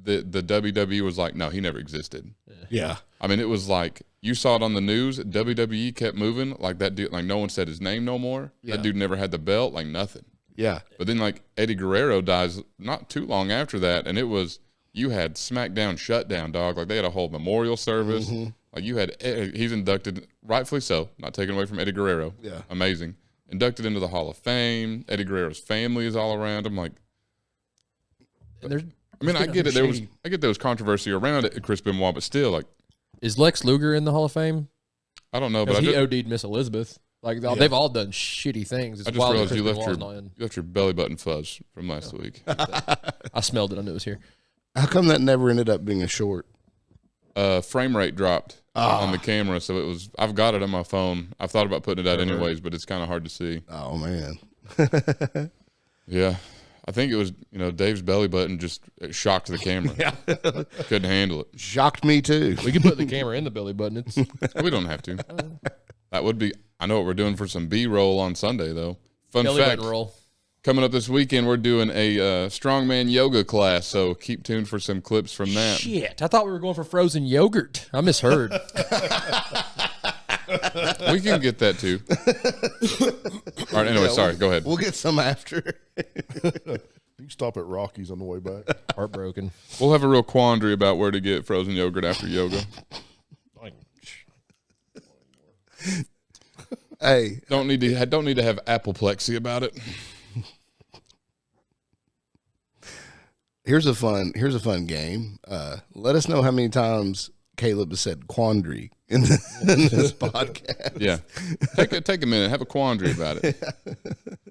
the WWE was like, no, he never existed. Yeah. I mean, it was like you saw it on the news. WWE kept moving like that dude. Like no one said his name no more. Yeah. That dude never had the belt. Like nothing. Yeah. But then like Eddie Guerrero dies not too long after that, and it was you had SmackDown shutdown, dog. Like they had a whole memorial service. Mm-hmm. Like you had he's inducted, rightfully so, not taken away from Eddie Guerrero. Yeah. Amazing. Inducted into the Hall of Fame. Eddie Guerrero's family is all around him. Like, I mean, I get it. I get there was controversy around it, Chris Benoit, but still, like, Is Lex Luger in the Hall of Fame? I don't know, but Because he OD'd Miss Elizabeth. Like they've all done shitty things. It's I just wild that realized Chris you Benoit's not in. left your belly button fuzz from last week. I smelled it. I knew it was here. How come that never ended up being a short? Frame rate dropped on the camera, so it was. I've got it on my phone. I've thought about putting it out anyways, but it's kind of hard to see. Oh man. Yeah, I think it was. Dave's belly button just shocked the camera. Couldn't handle it. Shocked me too. We could put the camera in the belly button. It's We don't have to. That would be. I know what we're doing for some B-roll on Sunday, though. Fun belly fact. button roll. Coming up this weekend, we're doing a strongman yoga class, so keep tuned for some clips from that. Shit, I thought we were going for frozen yogurt. I misheard. We can get that too. All right, anyway, sorry, go ahead. We'll get some after. You can stop at Rockies on the way back. Heartbroken. We'll have a real quandary about where to get frozen yogurt after yoga. Hey, Don't need to have apoplexy about it. here's a fun game. Let us know how many times Caleb has said quandary in this podcast. Yeah, take a minute, have a quandary about it.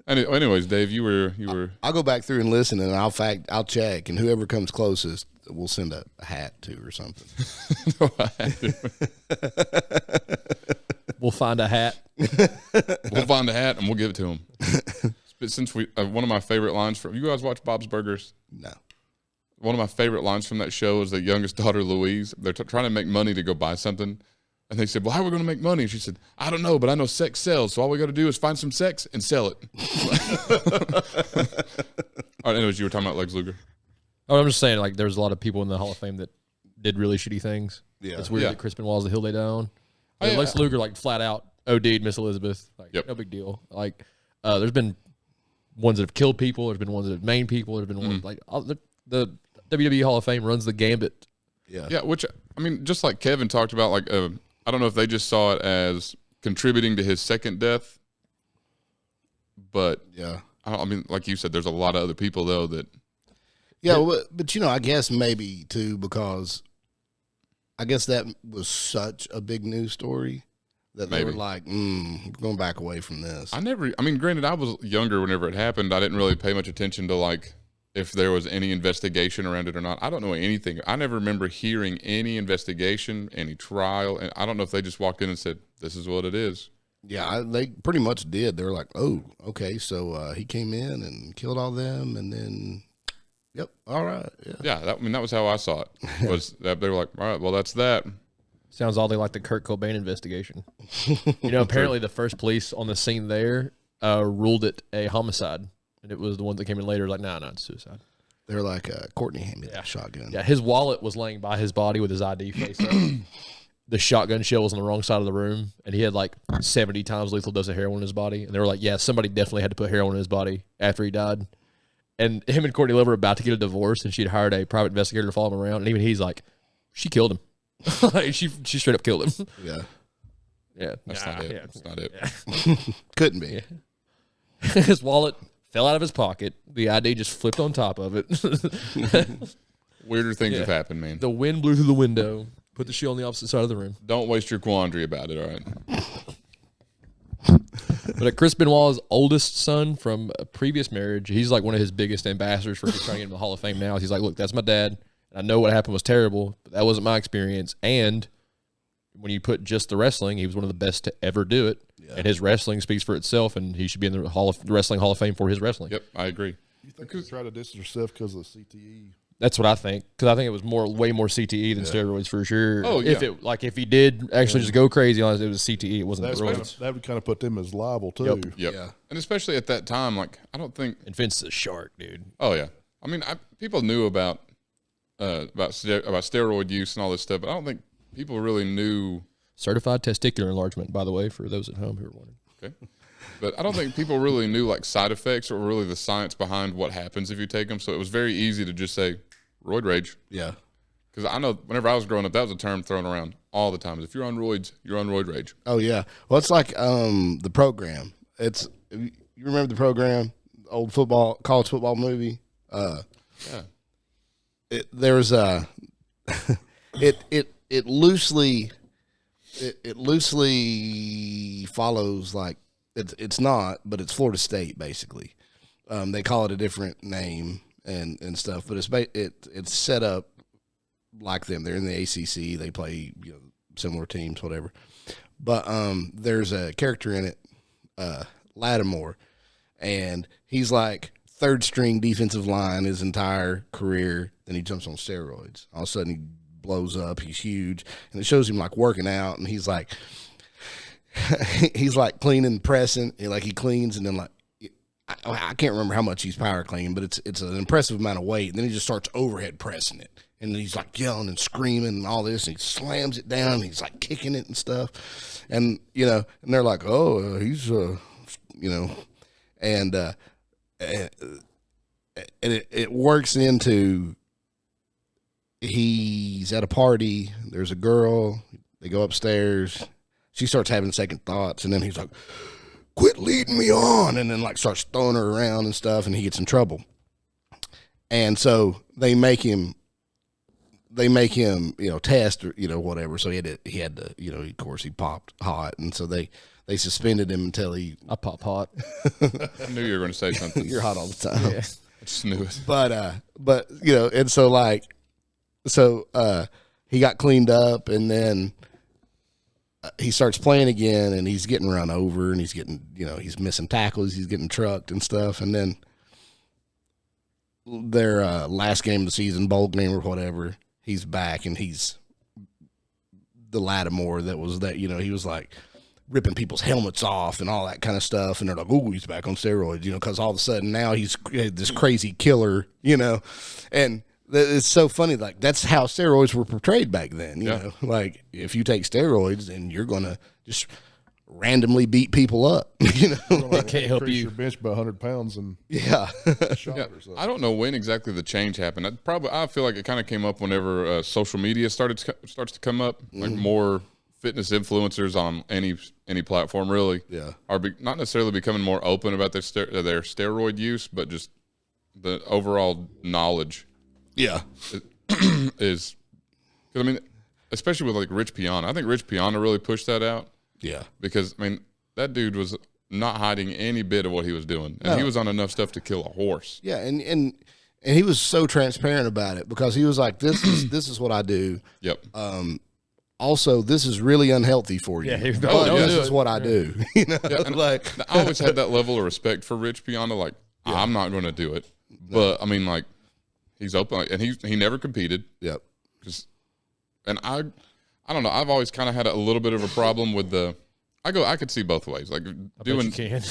Anyways, Dave, you were. I'll go back through and listen, and I'll check, and whoever comes closest, we'll send a hat to or something. We'll find a hat. We'll find a hat and we'll give it to him. But since one of my favorite lines from, you guys watch Bob's Burgers? No. One of my favorite lines from that show is the youngest daughter, Louise. They're trying to make money to go buy something. And they said, well, how are we going to make money? And she said, I don't know, but I know sex sells. So all we got to do is find some sex and sell it. All right, anyways, you were talking about Lex Luger. Oh, I'm just saying, like, there's a lot of people in the Hall of Fame that did really shitty things. Yeah. It's weird Yeah. that Chris Benoit is the hill they die on. Oh, yeah. Lex Luger, like, flat out OD'd Miss Elizabeth. Like, Yep. no big deal. Like, there's been ones that have killed people. There's been ones that have maimed people. There's been ones, like, the WWE Hall of Fame runs the gambit. Yeah. Yeah, which, I mean, just like Kevin talked about, like, I don't know if they just saw it as contributing to his second death, but Yeah. I mean, like you said, there's a lot of other people, though, that. Yeah, but you know, I guess maybe too, because I guess that was such a big news story that they were Maybe. like, we're going back away from this. I mean, granted, I was younger whenever it happened. I didn't really pay much attention to, like, if there was any investigation around it or not. I don't know anything. I never remember hearing any investigation, any trial. And I don't know if they just walked in and said, this is what it is. Yeah, they pretty much did. They were like, oh, okay, so he came in and killed all them, and then, yep, all right. Yeah. Yeah, that was how I saw it. Was that they were like, all right, well, that's that. Sounds oddly like the Kurt Cobain investigation. You know, apparently the first police on the scene there ruled it a homicide. And it was the one that came in later, like, no, it's suicide. They're like, Courtney handed me that shotgun. Yeah, his wallet was laying by his body with his ID face up. The shotgun shell was on the wrong side of the room, and he had like 70 times lethal dose of heroin in his body. And they were like, yeah, somebody definitely had to put heroin in his body after he died. And him and Courtney Love were about to get a divorce, and she'd hired a private investigator to follow him around. And even he's like, she killed him. Like, she straight up killed him. Yeah. Yeah. That's not it. Yeah. That's not it. Couldn't be. Yeah. His wallet fell out of his pocket. The ID just flipped on top of it. Weirder things have happened, man. The wind blew through the window. Put the shell on the opposite side of the room. Don't waste your quandary about it, all right? But Chris Benoit's oldest son from a previous marriage, he's like one of his biggest ambassadors for trying to get him to the Hall of Fame now. He's like, look, that's my dad. I know what happened was terrible, but that wasn't my experience. And when you put just the wrestling, he was one of the best to ever do it. Yeah. And his wrestling speaks for itself, and he should be in the Wrestling Hall of Fame for his wrestling. Yep, I agree. You think he tried to distance herself because of CTE? That's what I think, because I think it was way more CTE than steroids for sure. Oh, yeah. If he did actually just go crazy on it, it was CTE. It wasn't steroids. That would kind of put them as liable too. Yep. Yeah. And especially at that time, like, I don't think. And Vince is a shark, dude. Oh, yeah. I mean, people knew about steroid use and all this stuff, but I don't think people really knew. Certified testicular enlargement, by the way, for those at home who are wondering. Okay. But I don't think people really knew, like, side effects or really the science behind what happens if you take them. So it was very easy to just say, roid rage. Yeah. Because I know whenever I was growing up, that was a term thrown around all the time. If you're on roids, you're on roid rage. Oh, yeah. Well, it's like the program. You remember the program, old college football movie? Yeah. There's a it loosely follows, like, it's not, but it's Florida State basically. They call it a different name and stuff, but it's set up like them. They're in the ACC. They play similar teams, whatever. But there's a character in it, Lattimore, and he's like third string defensive line his entire career. Then he jumps on steroids. All of a sudden he blows up. He's huge, and it shows him like working out, and he's like cleaning, pressing, and like he cleans, and then like I can't remember how much he's power cleaning, but it's an impressive amount of weight. And then he just starts overhead pressing it, and then he's like yelling and screaming and all this, and he slams it down, and he's like kicking it and stuff, and and they're like, oh, he's and it works into. He's at a party. There's a girl. They go upstairs. She starts having second thoughts, and then he's like, quit leading me on, and then like starts throwing her around and stuff, and he gets in trouble. And so they make him test or whatever. So he had to of course he popped hot, and so they suspended him until he. I pop hot. I knew you were going to say something. You're hot all the time. Yeah. I just knew it. But and so like. So he got cleaned up, and then he starts playing again, and he's getting run over, and he's getting, he's missing tackles, he's getting trucked and stuff. And then their last game of the season, bowl game or whatever, he's back, and he's the Lattimore that was that, he was like ripping people's helmets off and all that kind of stuff. And they're like, oh, he's back on steroids, because all of a sudden now he's this crazy killer, and it's so funny. Like, that's how steroids were portrayed back then, you know, like if you take steroids and you're going to just randomly beat people up, It can't help Increase you. your bench by 100 pounds and Yeah. shot or something. I don't know when exactly the change happened. I feel like it kind of came up whenever social media starts to come up, like more fitness influencers on any platform really are not necessarily becoming more open about their steroid use, but just the overall knowledge. Yeah. Is because I mean, especially with like Rich Piana. I think Rich Piana really pushed that out. Yeah. Because I mean, that dude was not hiding any bit of what he was doing, and he was on enough stuff to kill a horse. Yeah, and he was so transparent about it, because he was like, "This is what I do. Yep. Also, this is really unhealthy for you. Yeah, he was but like, "Don't this do is it." what I do." And like, I always had that level of respect for Rich Piana. Like, I'm not going to do it, but I mean, like, he's open, like, and he never competed. yep. And I don't know. I've always kind of had a little bit of a problem with I could see both ways. Like doing. You can.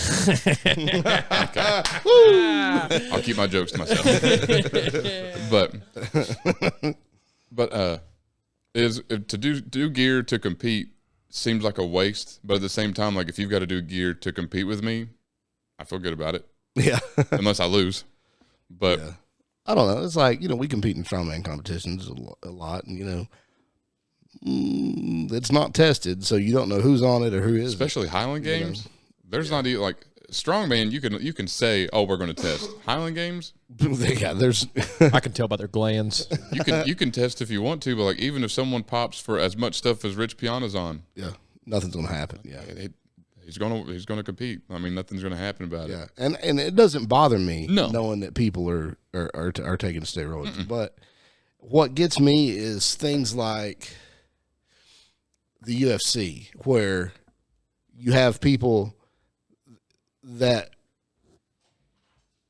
I'll keep my jokes to myself. but to do gear to compete seems like a waste. But at the same time, like if you've got to do gear to compete with me, I feel good about it. Yeah. Unless I lose. But Yeah. I don't know. It's like, we compete in strongman competitions a lot, and it's not tested, so you don't know who's on it or who isn't. especially Highland Games, there's not even like strongman. You can say, oh, we're going to test Highland Games. Yeah, there's I can tell by their glands. You can test if you want to, but like even if someone pops for as much stuff as Rich Piana's on, yeah, nothing's gonna happen. Yeah. he's gonna compete. I mean, nothing's gonna happen about it. Yeah, and it doesn't bother me No. knowing that people are taking steroids. But what gets me is things like the UFC, where you have people that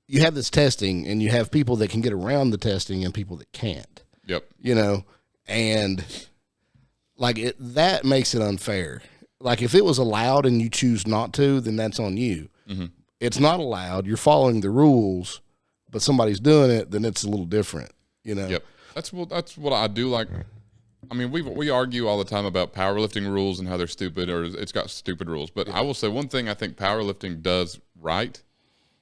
you have this testing, and you have people that can get around the testing and people that can't. Yep. And like that makes it unfair. Like if it was allowed and you choose not to, then that's on you. Mm-hmm. It's not allowed. You're following the rules, but somebody's doing it, then it's a little different, Yep. That's what I do like. I mean, we argue all the time about powerlifting rules and how they're stupid or it's got stupid rules. But I will say one thing I think powerlifting does right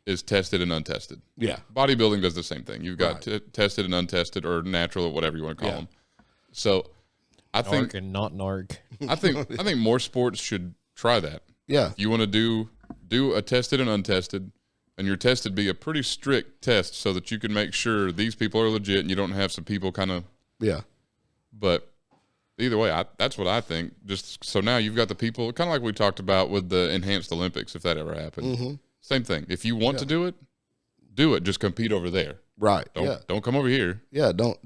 is tested and untested. Yeah. Bodybuilding does the same thing. You've got tested and untested or natural or whatever you want to call them. So I think Narc and not narc. I think more sports should try that. Yeah. You want to do a tested and untested, and your tested be a pretty strict test so that you can make sure these people are legit and you don't have some people kind of. Yeah. But either way, that's what I think. Just so now you've got the people, kind of like we talked about with the enhanced Olympics, if that ever happened. Mm-hmm. Same thing. If you want to do it, do it. Just compete over there. Right. Don't come over here. Yeah. Don't.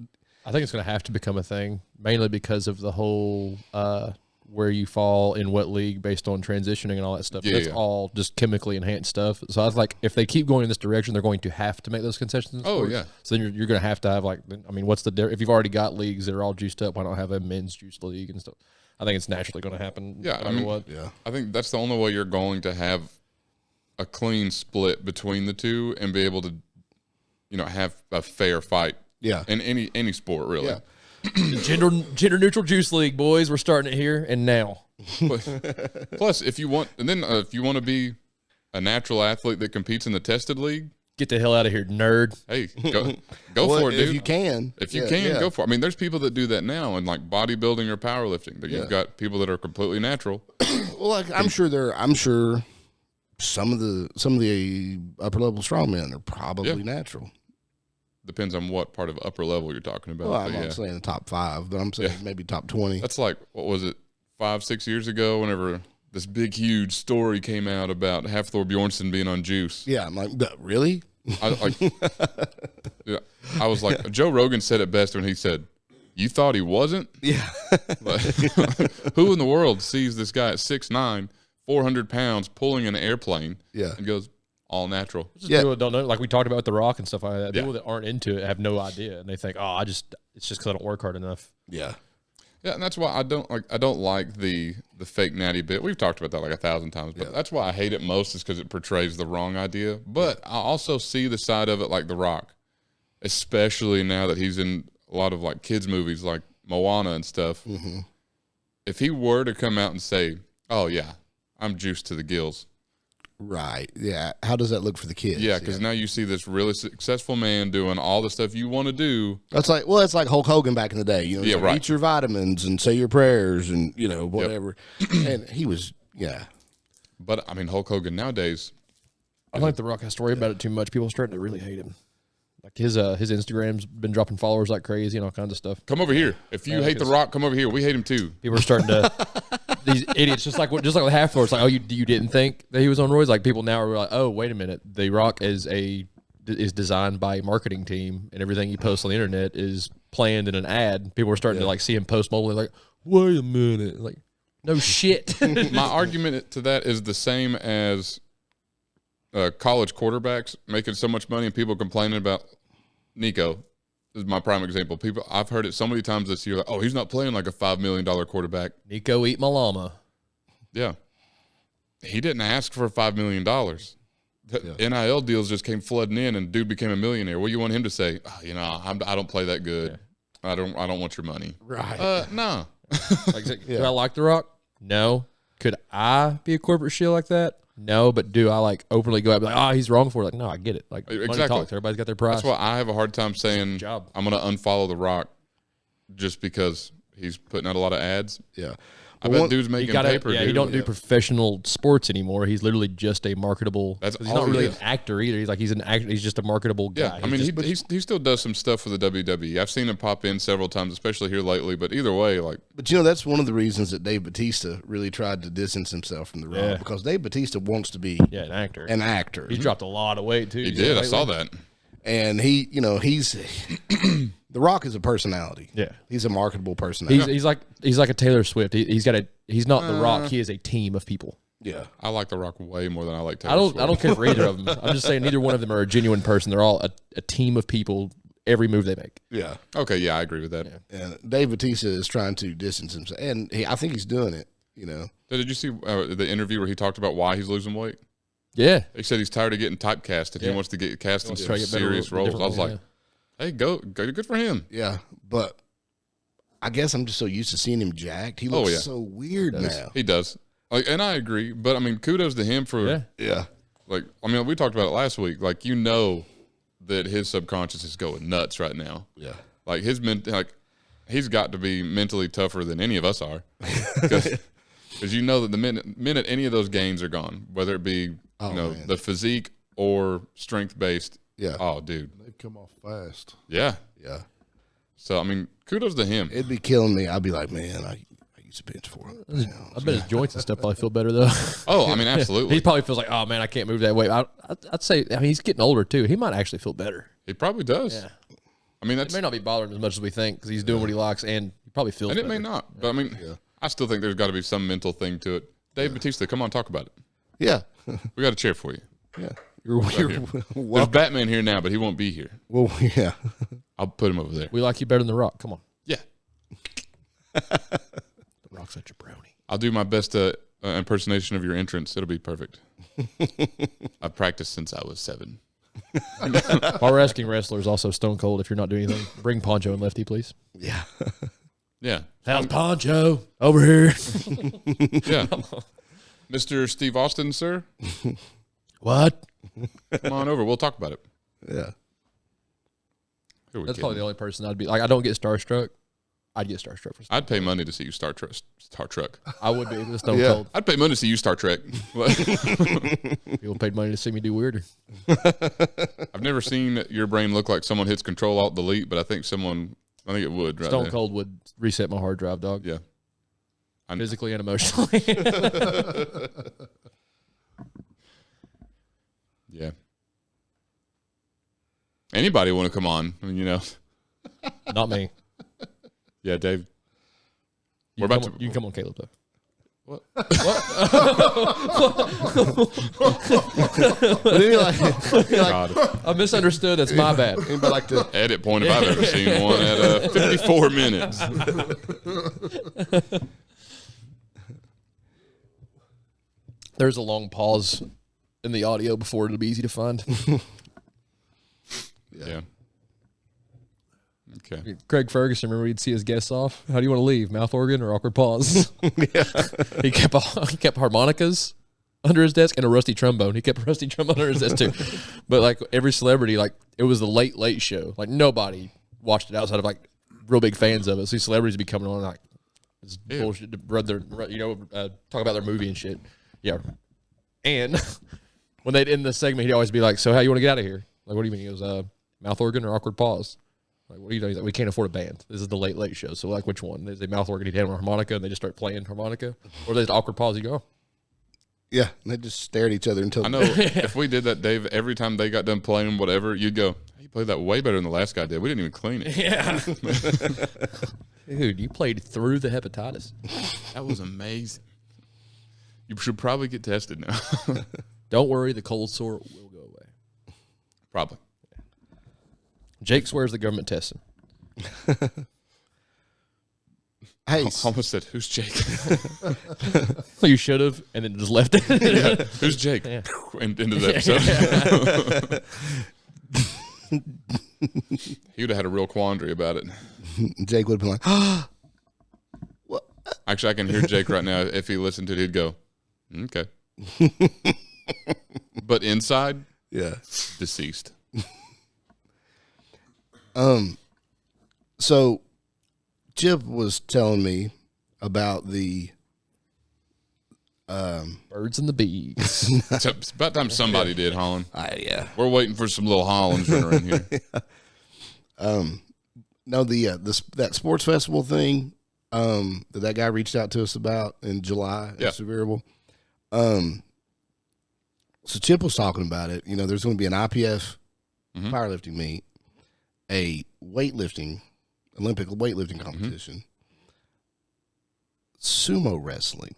I think it's going to have to become a thing, mainly because of the whole where you fall in what league based on transitioning and all that stuff. Yeah, That's yeah. all just chemically enhanced stuff. So I was like, if they keep going in this direction, they're going to have to make those concessions. in Oh, sports. yeah. So then you're going to have like, I mean, what's the difference? If you've already got leagues that are all juiced up, why not have a men's juice league and stuff? I think it's naturally going to happen. Yeah, no I matter mean, what. Yeah. I think that's the only way you're going to have a clean split between the two and be able to, have a fair fight. Yeah. In any sport, really. Yeah. Gender neutral juice league, boys. We're starting it here and now. Plus, if you want to be a natural athlete that competes in the tested league, Get the hell out of here, nerd. hey, go Well, for it, dude. if you can. If you Yeah, can, yeah. go for it. I mean, there's people that do that now in like bodybuilding or powerlifting. That you've got people that are completely natural. Well, like, I'm sure some of the upper level strongmen are probably natural. Depends on what part of upper level you're talking about. Well, but I'm yeah. not saying the top 5, but I'm saying maybe top 20. That's like, what was it, 5-6 years ago, whenever this big, huge story came out about Hafthor Bjornsson being on juice. Yeah, I'm like, really? I was like, Joe Rogan said it best when he said, You thought he wasn't? Yeah. Like, who in the world sees this guy at 6'9", 400 pounds pulling an airplane Yeah. and goes all natural? Just Yeah. people that don't know, like we talked about with The Rock and stuff like that. Yeah. People that aren't into it have no idea, and they think, "Oh, it's just because I don't work hard enough." Yeah. Yeah, and that's why I don't like the fake natty bit. We've talked about that like 1,000 times, but that's why I hate it most is because it portrays the wrong idea. But I also see the side of it like The Rock, especially now that he's in a lot of like kids movies like Moana and stuff. Mm-hmm. If he were to come out and say, "Oh yeah, I'm juiced to the gills," Right. Yeah. How does that look for the kids? yeah, because now you see this really successful man doing all the stuff you want to do. It's like Hulk Hogan back in the day. You know, Yeah, like, right. eat your vitamins and say your prayers and whatever. And he was But I mean, Hulk Hogan nowadays, I don't think The Rock has to worry about it too much. People are starting to really hate him. Like his Instagram's been dropping followers like crazy and all kinds of stuff. come over here. If you hate The Rock, come over here. We hate him too. People are starting to these idiots just like with half floor. It's like, oh, you didn't think that he was on roids? Like people now are like, oh, wait a minute, The Rock is designed by a marketing team, and everything he posts on the internet is planned in an ad. People are starting to like see him post mobile, like, wait a minute, like, no shit. My argument to that is the same as college quarterbacks making so much money and people complaining about Nico. This is my prime example. I've heard it so many times this year, like, oh, he's not playing like a $5 million quarterback. Nico, eat my llama. Yeah. He didn't ask for $5 million. The NIL deals just came flooding in and dude became a millionaire. What do you want him to say? Oh, I don't play that good. Yeah. I don't want your money. right. No. Do I like The Rock? No. Could I be a corporate shill like that? No, but do I like openly go out and be like, oh, he's wrong for it? Like, no, I get it. Like, money Exactly. talks. Everybody's got their price. That's why I have a hard time saying job. I'm going to unfollow The Rock just because he's putting out a lot of ads. Yeah. I bet dude's making paper. Yeah, dude. he don't do professional sports anymore. He's literally just a marketable. That's he's all not he really is. an actor either. He's an actor. He's just a marketable guy. Yeah, I mean, he still does some stuff for the WWE. I've seen him pop in several times, especially here lately. But either way, like, But that's one of the reasons that Dave Bautista really tried to distance himself from The Rock because Dave Bautista wants to be an actor. an actor. He's dropped a lot of weight too. he did. I saw that. And he's The Rock is a personality. Yeah. He's a marketable personality. He's like a Taylor Swift. He's not The Rock. He is a team of people. Yeah. I like The Rock way more than I like Taylor Swift. I don't care for either of them. I'm just saying neither one of them are a genuine person. They're all a team of people. Every move they make. Yeah. Okay, yeah, I agree with that. Yeah. And Dave Bautista is trying to distance himself. And I think he's doing it, Did you see the interview where he talked about why he's losing weight? Yeah. He said he's tired of getting typecast and he wants to get cast in Try some to get better serious roles. I was like, hey, go, good for him. Yeah. But I guess I'm just so used to seeing him jacked. He looks so weird now. He does. Like, and I agree. But, I mean, kudos to him for, Yeah. like, I mean, we talked about it last week. Like, that his subconscious is going nuts right now. Yeah. Like, he's got to be mentally tougher than any of us are. Because that the minute any of those gains are gone, whether it be, man. the physique or strength-based. Yeah. Oh, dude. They come off fast. Yeah. Yeah. So, I mean, kudos to him. It'd be killing me. I'd be like, man, I used to bench 400 pounds. I bet his joints and stuff probably feel better though. Oh, I mean, absolutely. He probably feels like, oh man, I can't move that weight. I'd say, I mean, he's getting older too. He might actually feel better. He probably does. Yeah. I mean, It may not be bothering him as much as we think because he's doing what he likes and he probably feels and it better. may not. But, I mean, I still think there's got to be some mental thing to it. Dave Bautista, come on, talk about it. Yeah. We got a chair for you. Yeah. You're There's welcome. Batman here now, but he won't be here. Well, yeah. I'll put him over there. We like you better than The Rock. Come on. Yeah. The Rock's such a brownie. I'll do my best impersonation of your entrance. It'll be perfect. I've practiced since I was 7. While we're asking wrestlers, also Stone Cold, if you're not doing anything, bring Poncho and Lefty, please. Yeah. Yeah. How's Poncho? Over here. Yeah. Mr. Steve Austin, sir, What? come on over. We'll talk about it. Yeah. Who are we That's kidding? probably the only person I'd be like. I don't get starstruck. I'd get starstruck for Stone. I'd pay money to see you Star Trek. I would be with Stone Yeah. Cold. I'd pay money to see you Star Trek. People paid money to see me do weirder. I've never seen your brain look like someone hits Control Alt Delete, but I think it would. Right Stone there. Cold would reset my hard drive, dog. Yeah. Physically and emotionally. Yeah. Anybody want to come on? I mean, Not me. Yeah, Dave. You can come on Caleb though. What? But anyway, God. I misunderstood. That's my bad. anybody like to? Edit point if I've ever seen one at 54 minutes. There's a long pause in the audio before it'll be easy to find. Yeah. Okay. Craig Ferguson, remember he'd see his guests off? How do you want to leave? Mouth organ or awkward pause? He kept harmonicas under his desk and a rusty trombone. He kept a rusty trombone under his desk too. But like every celebrity, like it was the late show. Like nobody watched it outside of like real big fans of it. So these celebrities would be coming on like this bullshit to talk about their movie and shit. Yeah. And when they'd end the segment, he'd always be like, "So how you want to get out of here?" Like, what do you mean? He goes, "Mouth organ or awkward pause." Like, what do you know? He's like, "We can't afford a band. This is the late show." So, like, which one? There's a mouth organ, he'd have a harmonica, and they just start playing harmonica? Or there's awkward pause, you go, Yeah, and they just stare at each other until I know if we did that, Dave, every time they got done playing whatever, you'd go, "Hey, you played that way better than the last guy did. We didn't even clean it." yeah. Dude, you played through the hepatitis. That was amazing. You should probably get tested now. Don't worry, the cold sore will go away. Probably. Jake swears the government tests him. hey, Almost said, "Who's Jake?" You should have, and then just left it. Yeah. Who's Jake? Yeah. And into the episode. He would have had a real quandary about it. Jake would have been like, "What?" Actually, I can hear Jake right now. If he listened to it, he'd go, "Okay." But inside, Yeah. deceased. So, Chip was telling me about the Birds and the bees. It's about time somebody did, Holland. yeah. We're waiting for some little Hollands running around here. No, that sports festival thing that guy reached out to us about in July at Sevierville. So Chip was talking about it. You know, there's going to be an IPF powerlifting meet, a Olympic weightlifting competition, sumo wrestling.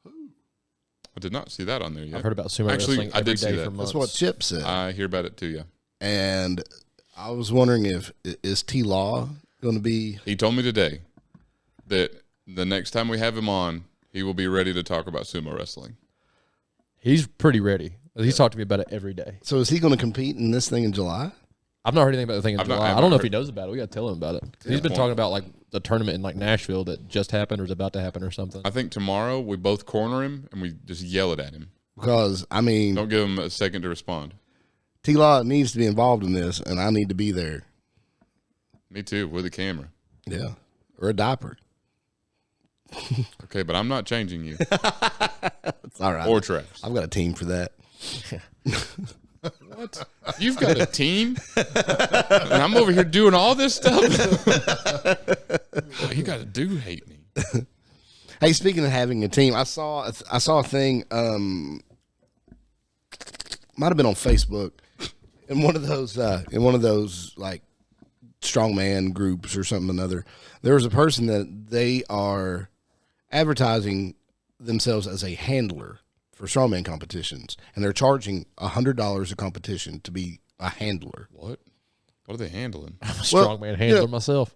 I did not see that on there yet. I've heard about sumo Actually, wrestling I every did see day that. for months. That's what Chip said. I hear about it too, yeah. And I was wondering is T Law going to be? He told me today that the next time we have him on, he will be ready to talk about sumo wrestling. He's pretty ready. He's talked to me about it every day. So is he going to compete in this thing in July? I've not heard anything about the thing in I've not- July. I've I don't not know if he heard- knows about it. We got to tell him about it. He's been point. talking about like the tournament in like Nashville that just happened or is about to happen or something. I think tomorrow we both corner him and we just yell it at him. Because I mean, Don't give him a second to respond. T Law needs to be involved in this, and I need to be there. Me too, with a camera. Yeah, or a diaper. Okay, but I'm not changing you. It's all right. Or traps. I've got a team for that. What? You've got a team? And I'm over here doing all this stuff? You guys do hate me. Hey, speaking of having a team, I saw a thing. Might have been on Facebook in one of those like strongman groups or something or another. There was a person that they are advertising themselves as a handler for strongman competitions, and they're charging $100 a competition to be a handler. What? What are they handling? I'm a strongman handler myself.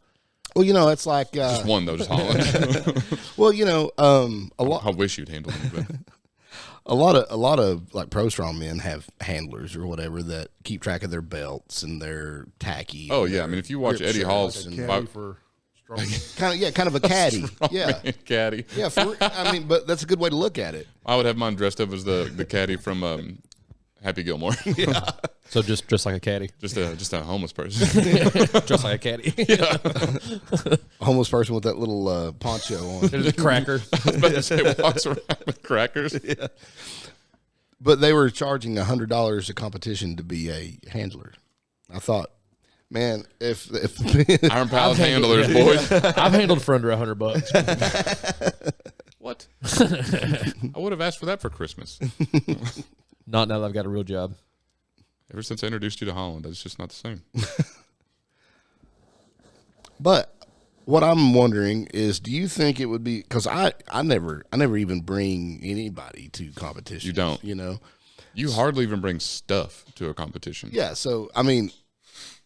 Well, you know, it's like Just one though, just Holland. well, you know, a lot. I wish you'd handle me, but A lot of like pro strong men have handlers or whatever that keep track of their belts and their tacky. oh yeah, I mean if you watch Grip Eddie shirts Hall's Caddy for strong. kind of a caddy. Yeah, caddy, yeah. I mean, but that's a good way to look at it. I would have mine dressed up as the caddy from Happy Gilmore. Yeah, So just like a caddy. just a homeless person. Just like a caddy. a homeless person with that little poncho on. There's a cracker. I was about to say walks around with crackers. Yeah. But they were charging $100 a competition to be a handler. I thought, man, if Iron Pals handlers, boys. I've handled for under $100. What? I would have asked for that for Christmas. Not now that I've got a real job. Ever since I introduced you to Holland, it's just not the same. But What I'm wondering is, do you think it would be, because I never even bring anybody to competition. You don't. You know? You hardly even bring stuff to a competition. Yeah. So, I mean,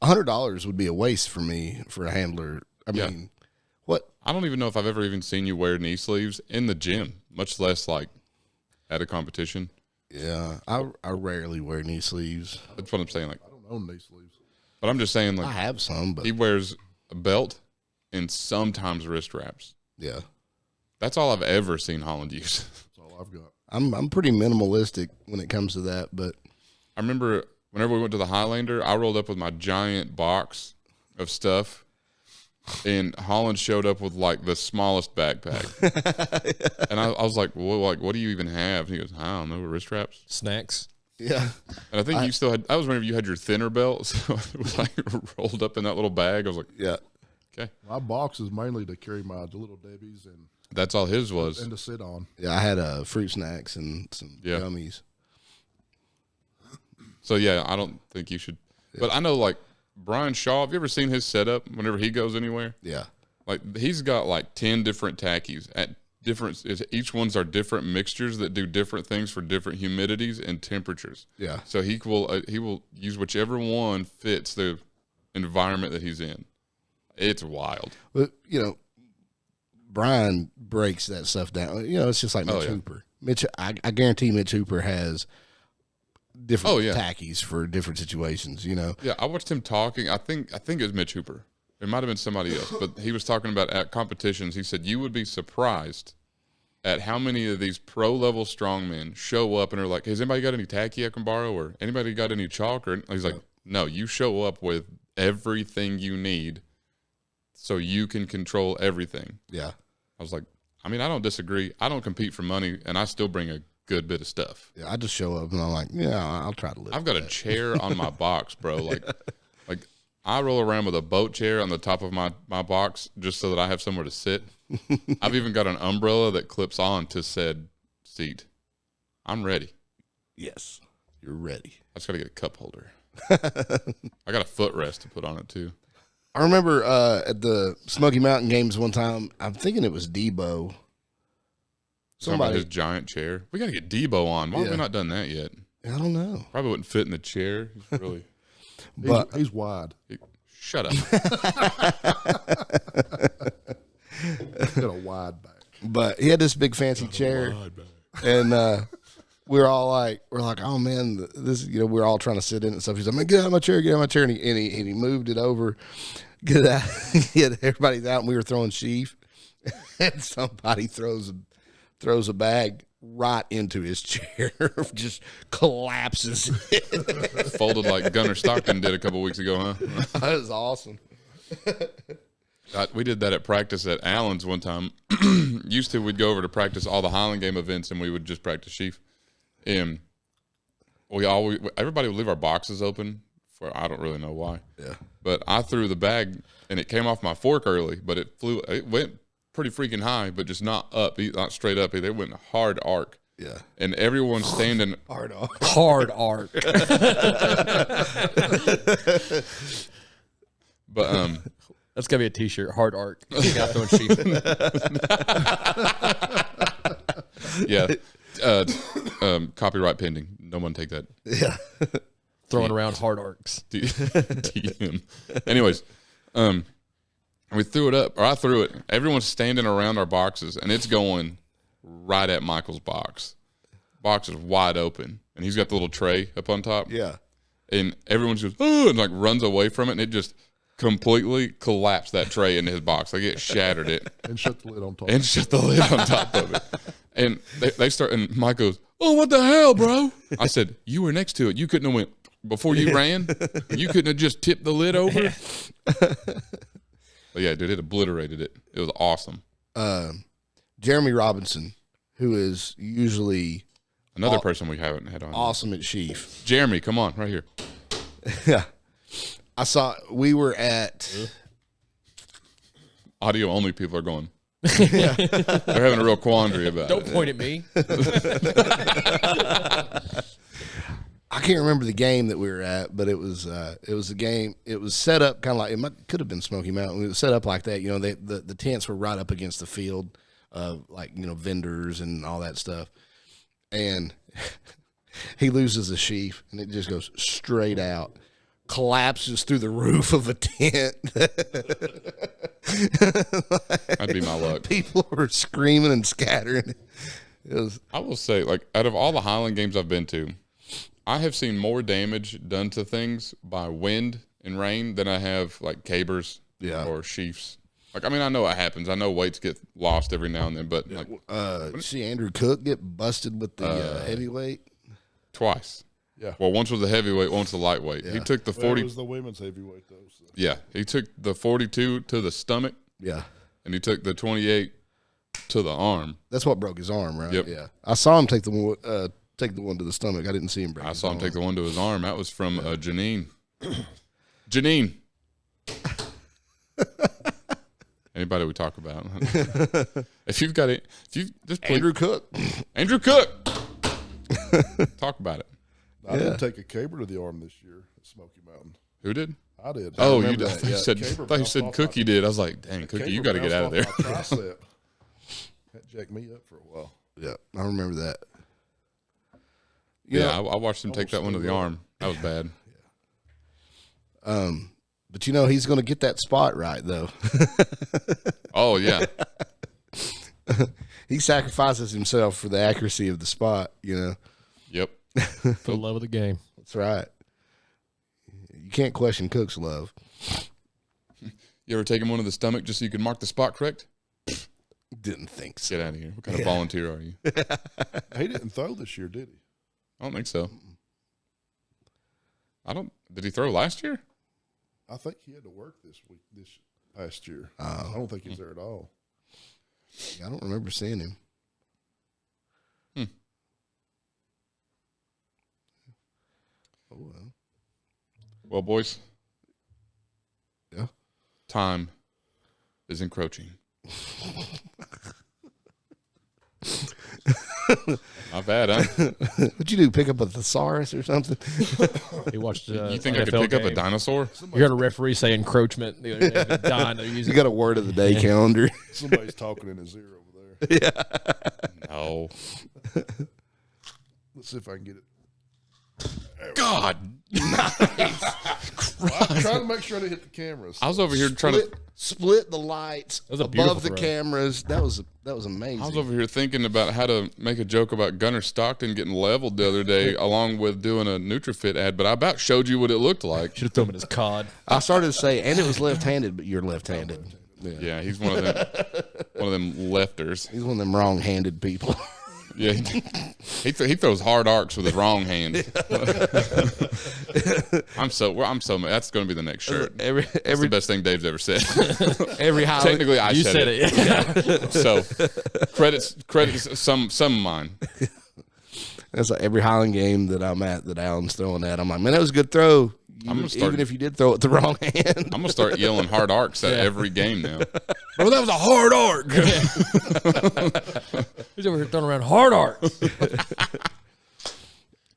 $100 would be a waste for me for a handler. I mean, what? I don't even know if I've ever even seen you wear knee sleeves in the gym, much less like at a competition. Yeah. I rarely wear knee sleeves. That's what I'm saying. Like, I don't own knee sleeves. but I'm just saying, like, I have some, but he wears a belt and sometimes wrist wraps. yeah. That's all I've ever seen Holland use. That's all I've got. I'm pretty minimalistic when it comes to that, but I remember whenever we went to the Highlander, I rolled up with my giant box of stuff, and Holland showed up with like the smallest backpack. And I was like, well, like, what do you even have? And he goes, I don't know, wrist wraps. Snacks. yeah. And I think you still had, I was whenever you had your thinner belt, so it was like rolled up in that little bag. I was like, Yeah. okay. My box is mainly to carry my little Debbie's and That's all his was. to sit on. Yeah, I had fruit snacks and some Yeah. gummies. So, yeah, I don't think you should. But I know, like, Brian Shaw, have you ever seen his setup whenever he goes anywhere? Yeah. Like, he's got like 10 different tackies at different, each ones are different mixtures that do different things for different humidities and temperatures. Yeah. So he will use whichever one fits the environment that he's in. It's wild. But, you know, Brian breaks that stuff down. You know, it's just like Mitch Hooper. I guarantee Mitch Hooper has different tackies for different situations, you know. Yeah, I watched him talking. I think it was Mitch Hooper. It might have been somebody else, but he was talking about at competitions. He said you would be surprised at how many of these pro-level strongmen show up and are like, has anybody got any tacky I can borrow, or anybody got any chalk? Or he's like, no, you show up with everything you need so you can control everything. Yeah. I was like, I mean, I don't disagree. I don't compete for money, and I still bring a good bit of stuff. Yeah, I just show up and I'm like, yeah, I'll try to live. I've got a chair on my box, bro. Like I roll around with a boat chair on the top of my box just so that I have somewhere to sit. I've even got an umbrella that clips on to said seat. I'm ready. Yes, you're ready. I just got to get a cup holder. I got a footrest to put on it, too. I remember at the Smoky Mountain Games one time, I'm thinking it was Debo. Talking about his giant chair. We got to get Debo on. Why have we not done that yet? I don't know. Probably wouldn't fit in the chair. He's really. But he's wide. Shut up. He's got a wide back. But he had this big fancy chair, and we're like, oh man, this, you know, we're all trying to sit in it and stuff. He's like, man, get out of my chair, and he moved it over, get out. Everybody's out, and we were throwing sheaf, and somebody throws a bag right into his chair, just collapses. Folded like Gunnar Stockton did a couple weeks ago, huh? That was awesome. We did that at practice at Allen's one time. Used to, we'd go over to practice all the Highland Game events, and we would just practice sheaf. And everybody would leave our boxes open for, I don't really know why. Yeah. But I threw the bag, and it came off my fork early, but it went pretty freaking high, but just not up, not straight up either. It went hard arc. Yeah. And everyone's standing. Hard arc. Hard arc. But That's gotta be a T-shirt. Hard arc. Got throwing sheep. yeah. Copyright pending. No one take that. Yeah. Throwing around hard arcs. DM. Anyways, we threw it up, or I threw it. Everyone's standing around our boxes, and it's going right at Michael's box. Box is wide open, and he's got the little tray up on top. Yeah. And everyone just, oh, and like runs away from it, and it just completely collapsed that tray into his box. Like it shattered it. And shut the lid on top. And shut the lid on top of it. And they start, and Mike goes, oh, what the hell, bro? I said, you were next to it. You couldn't have went, before you ran, you couldn't have just tipped the lid over. But yeah, dude, it obliterated it. It was awesome. Jeremy Robinson, who is usually Another person we haven't had on. awesome at sheaf. Jeremy, come on, right here. Yeah. We were at Audio only people are going. They're having a real quandary about Don't it. point at me. I can't remember the game that we were at, but it was a game. It was set up kind of like could have been Smoky Mountain. It was set up like that. You know, the tents were right up against the field, like vendors and all that stuff. And he loses a sheaf, and it just goes straight out, collapses through the roof of a tent. That'd be my luck. People were screaming and scattering. I will say, like, out of all the Highland games I've been to, I have seen more damage done to things by wind and rain than I have like cabers or sheafs. Like, I mean, I know it happens. I know weights get lost every now and then, but like, you see Andrew Cook get busted with the heavyweight twice. Yeah. Well, once was the heavyweight, once the lightweight. Yeah. He took the 40. Well, it was the women's heavyweight though. So. Yeah, he took the 42 to the stomach. Yeah. And he took the 28 to the arm. That's what broke his arm, right? Yep. Yeah. I saw him take the one to the stomach. I didn't see him break. I saw him take the one to his arm. That was from Janine. Janine. Anybody we talk about? If you've got it, just Andrew Cook. Andrew Cook. Talk about it. I didn't take a caber to the arm this year at Smoky Mountain. Who did? I did. Oh, I you did. I thought you said Cookie did. I was like, dang, Cookie, you got to get out of there. Tricep. That jacked me up for a while. Yeah, I remember that. Yeah, I watched him take that one to the arm. That was bad. But he's going to get that spot right though. Oh yeah. He sacrifices himself for the accuracy of the spot. Yep. For the love of the game. That's right. You can't question Cook's love. You ever take him one to the stomach just so you can mark the spot correct? Didn't think so. Get out of here. What kind of volunteer are you? He didn't throw this year, did he? I don't think so. Did he throw last year? I think he had to work this past year. I don't think he was there at all. I don't remember seeing him. Oh, well. Well, boys. Yeah. Time is encroaching. Not bad, huh? What'd you do? Pick up a thesaurus or something? He watched. You think I could pick up a dinosaur? You heard a referee say encroachment the other day. Dying to use You it. got a word of the day calendar. Somebody's talking in his ear over there. Yeah. No. Let's see if I can get it. God. I'm trying to make sure I didn't hit the cameras. I was over here trying to. Split the lights was a above beautiful the throw. cameras. That was amazing. I was over here thinking about how to make a joke about Gunnar Stockton getting leveled the other day, along with doing a NutriFit ad. But I about showed you what it looked like. Should have thrown him in his cod. I started to say, and it was left-handed, but you're left-handed. Yeah, he's one of them lefters. He's one of them wrong-handed people. Yeah, he throws hard arcs with his wrong hand. I'm so that's going to be the next shirt. That's the best thing Dave's ever said. Every Highland, Technically, I You said said it. it. So credits some of mine. that's like every Highland game that I'm at that Alan's throwing at. I'm like, man, that was a good throw. Even if you did throw it the wrong hand. I'm gonna start yelling hard arcs at every game now. Bro, that was a hard arc. He's over here throwing around hard arcs.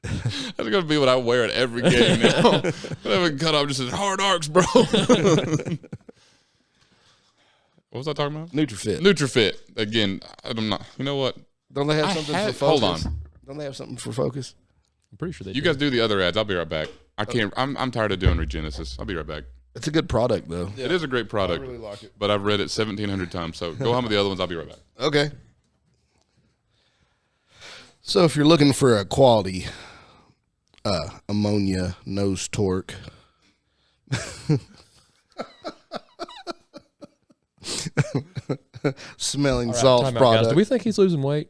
That's gonna be what I wear at every game now. Whatever cut off just says hard arcs, bro. What was I talking about? NutriFit. NutriFit. Again, I'm not. You know what? Don't they have something for focus? Hold on. Don't they have something for focus? I'm pretty sure they You do. guys do the other ads. I'll be right back. I can't. I'm tired of doing Regenesis. I'll be right back. It's a good product, though. It is a great I product, really like it. but I've read it 1,700 times. So go on with the other ones. I'll be right back. Okay. So if you're looking for a quality ammonia nose torque, smelling All right, salts time out, product. guys. Do we think he's losing weight?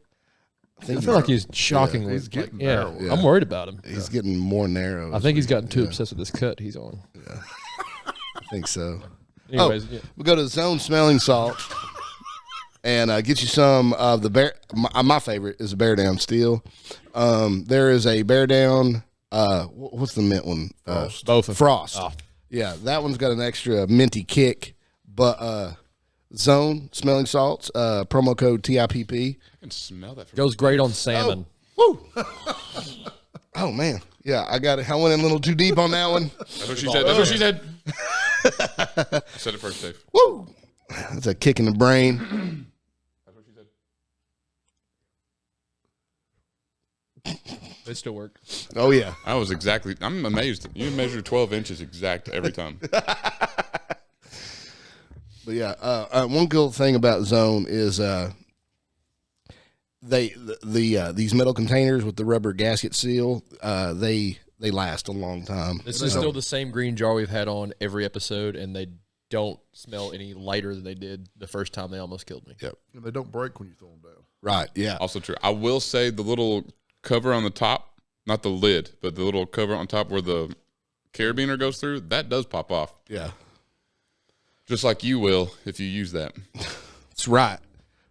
I feel like he's shockingly. he's getting yeah, narrow. Yeah. I'm worried about him. He's getting more narrow. I think he's gotten too obsessed with this cut he's on. I think so. Anyways, yeah. We go to Zone Smelling Salts and get you some of the bear. My favorite is the Bear Down Steel. There is a Bear Down. What's the mint one? Both of them. Frost. Oh. Yeah, that one's got an extra minty kick. But Zone Smelling Salts, promo code TIPP. I can smell that. From Goes great on salmon. Woo! Oh man, Yeah, I got it. I went in a little too deep on that one. That's what she said. That's what she said. Said it first, Dave. Woo! That's a kick in the brain. That's what she said. It still works. Oh, yeah. I was exactly. I'm amazed. You measure 12 inches exact every time. But yeah, one cool thing about Zone is these metal containers with the rubber gasket seal, they last a long time. This is still the same green jar we've had on every episode, and they don't smell any lighter than they did the first time they almost killed me. Yep. And they don't break when you throw them down. Right. Yeah. Also true. I will say the little cover on the top, not the lid, but the little cover on top where the carabiner goes through, that does pop off. Yeah. Just like you will if you use that. That's right.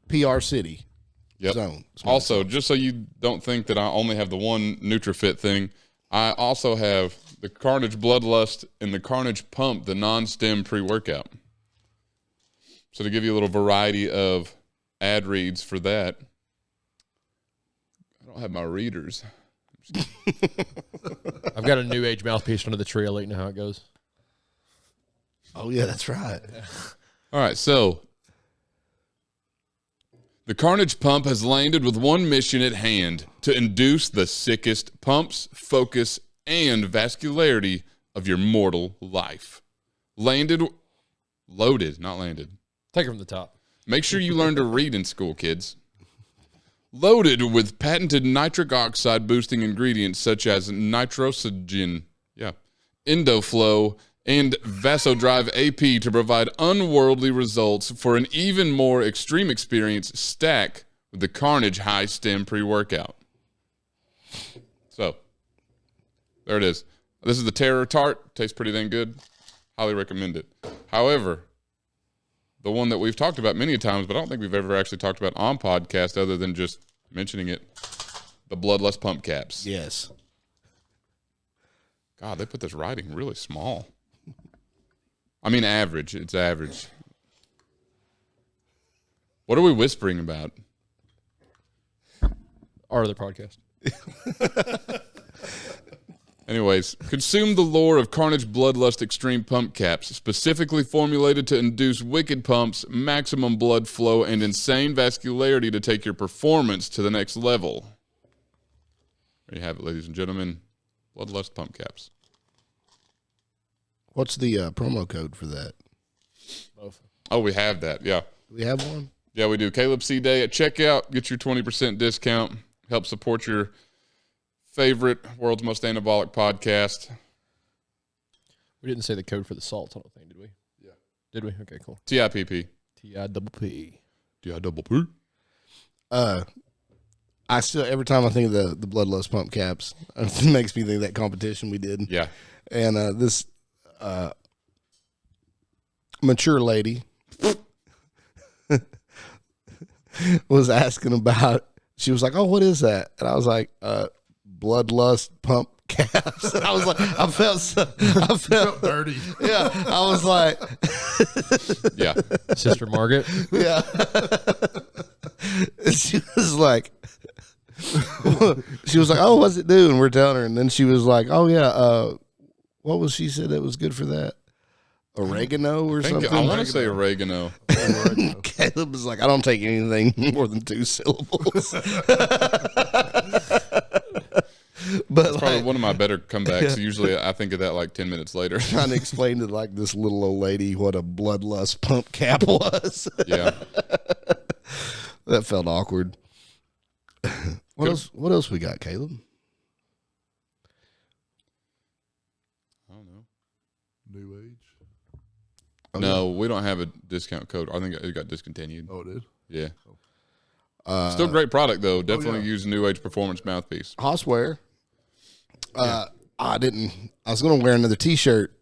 PR City. Yep. Zone. Also, just so you don't think that I only have the one NutriFit thing, I also have the Carnage Bloodlust and the Carnage Pump, the non-stem pre-workout. So to give you a little variety of ad reads for that, I don't have my readers. I've got a new age mouthpiece under the tree. I'll let you know how it goes. Oh, yeah, that's right. All right, so the Carnage Pump has landed with one mission at hand: to induce the sickest pumps, focus, and vascularity of your mortal life. Loaded, not landed. Take it from the top. Make sure you learn to read in school, kids. Loaded with patented nitric oxide boosting ingredients such as nitrogen, Endoflow, and Vasodrive AP to provide unworldly results for an even more extreme experience. Stack with the Carnage High Stem pre-workout. So, there it is. This is the Terror Tart. Tastes pretty dang good. Highly recommend it. However, the one that we've talked about many times, but I don't think we've ever actually talked about on podcast other than just mentioning it, the Bloodlust Pump Caps. Yes. God, they put this writing really small. I mean, average. It's average. What are we whispering about? Our other podcast. Anyways, consume the lore of Carnage Bloodlust Extreme Pump Caps, specifically formulated to induce wicked pumps, maximum blood flow, and insane vascularity to take your performance to the next level. There you have it, ladies and gentlemen. Bloodlust Pump Caps. What's the promo code for that? Both. Oh, we have that. Yeah. Do we have one? Yeah, we do. Caleb C. Day at checkout. Get your 20% discount. Help support your favorite world's most anabolic podcast. We didn't say the code for the salts, I don't think, did we? Yeah. Did we? Okay, cool. TIPP. TIPP. TIPP. I still, every time I think of the Bloodlust Pump Caps, it makes me think of that competition we did. Yeah. And this mature lady was asking about, she was like, oh, what is that? And I was like, Bloodlust Pump Caps. And I was like, I felt Dirty. yeah. I was like, Yeah. Sister Margaret. yeah. And she was like, oh, what's it do? And we're telling her, and then she was like, oh yeah, what was she said that was good for that? Oregano or something? I want to say oregano. Caleb was like, I don't take anything more than 2 syllables. But It's probably one of my better comebacks. Usually I think of that like 10 minutes later. trying to explain to like this little old lady what a Bloodlust Pump Cap was. Yeah. That felt awkward. What else we got, Caleb? I don't know. New Age. No, we don't have a discount code. I think it got discontinued. Oh, it is? Yeah. Still great product, though. Definitely yeah. use New Age Performance Mouthpiece. Hosswear. I was going to wear another T-shirt.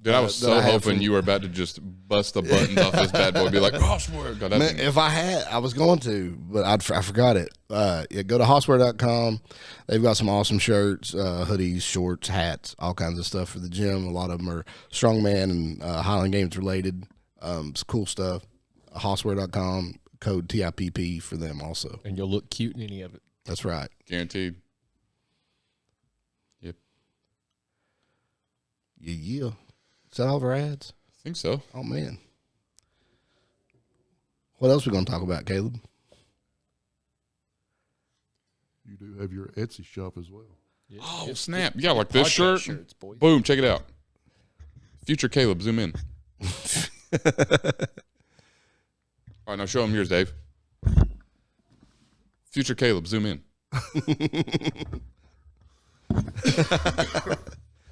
Dude, I was that so I have hoping from- you were about to just bust the buttons off this bad boy. Be like, oh, I swear. God, Man, if I had, I was going to, but I forgot it. Go to hosswear.com. They've got some awesome shirts, hoodies, shorts, hats, all kinds of stuff for the gym. A lot of them are strongman and Highland Games related. It's cool stuff. Hosswear.com, code TIPP for them also. And you'll look cute in any of it. That's right. guaranteed. Yep. Yeah. Is that all of our ads? I think so. Oh, man. What else we going to talk about, Caleb? You do have your Etsy shop as well. Oh, snap. Yeah, like this Podcast shirt. shirts, boys. Boom, check it out. Future Caleb, zoom in. All right, now show him yours, Dave. Future Caleb, zoom in.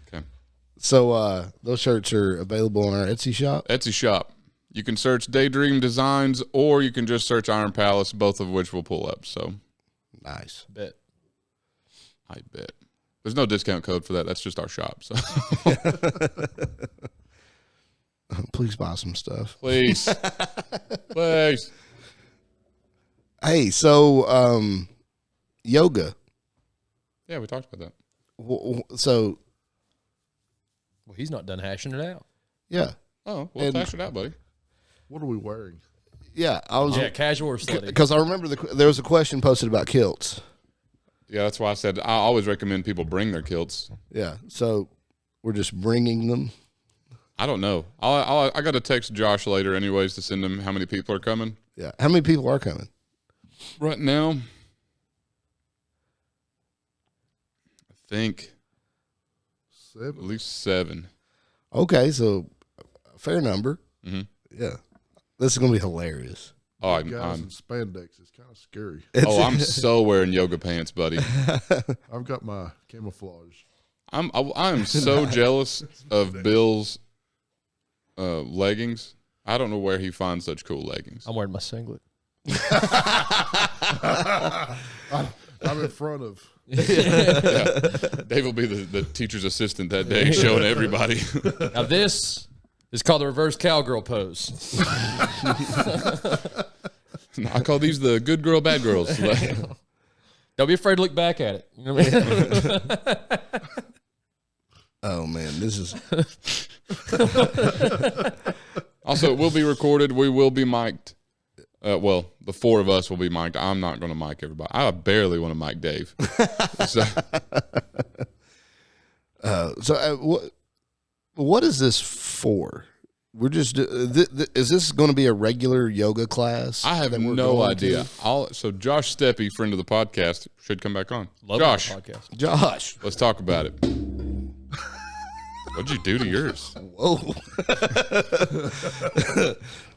Okay. So those shirts are available on our Etsy shop. Etsy shop. You can search Daydream Designs, or you can just search Iron Palace, both of which will pull up. So Nice. Bet. I bet. There's no discount code for that. That's just our shop. So Please buy some stuff. please. Please. Hey, so yoga. Yeah, we talked about that. So, Well, he's not done hashing it out. yeah. Oh, well, And- hash it out, buddy. What are we wearing? Yeah, I was Yeah, casual or slutty. because I remember there was a question posted about kilts. Yeah, that's why I said I always recommend people bring their kilts. Yeah, so we're just bringing them. I don't know. I got to text Josh later, anyways, to send him how many people are coming. Yeah, how many people are coming? Right now, I think 7. at least 7. Okay, so a fair number. Mhm. Yeah, this is gonna be hilarious. Oh, Guys in I'm spandex. It's kind of scary. I'm so wearing yoga pants, buddy. I've got my camouflage. I'm so jealous of Bill's leggings. I don't know where he finds such cool leggings. I'm wearing my singlet. I'm in front of. Yeah. Dave will be the teacher's assistant that day, showing everybody. Now this is called the reverse cowgirl pose. I call these the good girl, bad girls. Don't be afraid to look back at it. You know what I mean? Oh man, this is Also, it will be recorded. We will be mic'd. Well, the 4 of us will be mic'd. I'm not going to mic everybody. I barely want to mic Dave. So, what is this for? We're just is this going to be a regular yoga class? I have that we're no going idea. to? So Josh Steppe, friend of the podcast, should come back on. Love Josh, that podcast. Josh, let's talk about it. What'd you do to yours? whoa!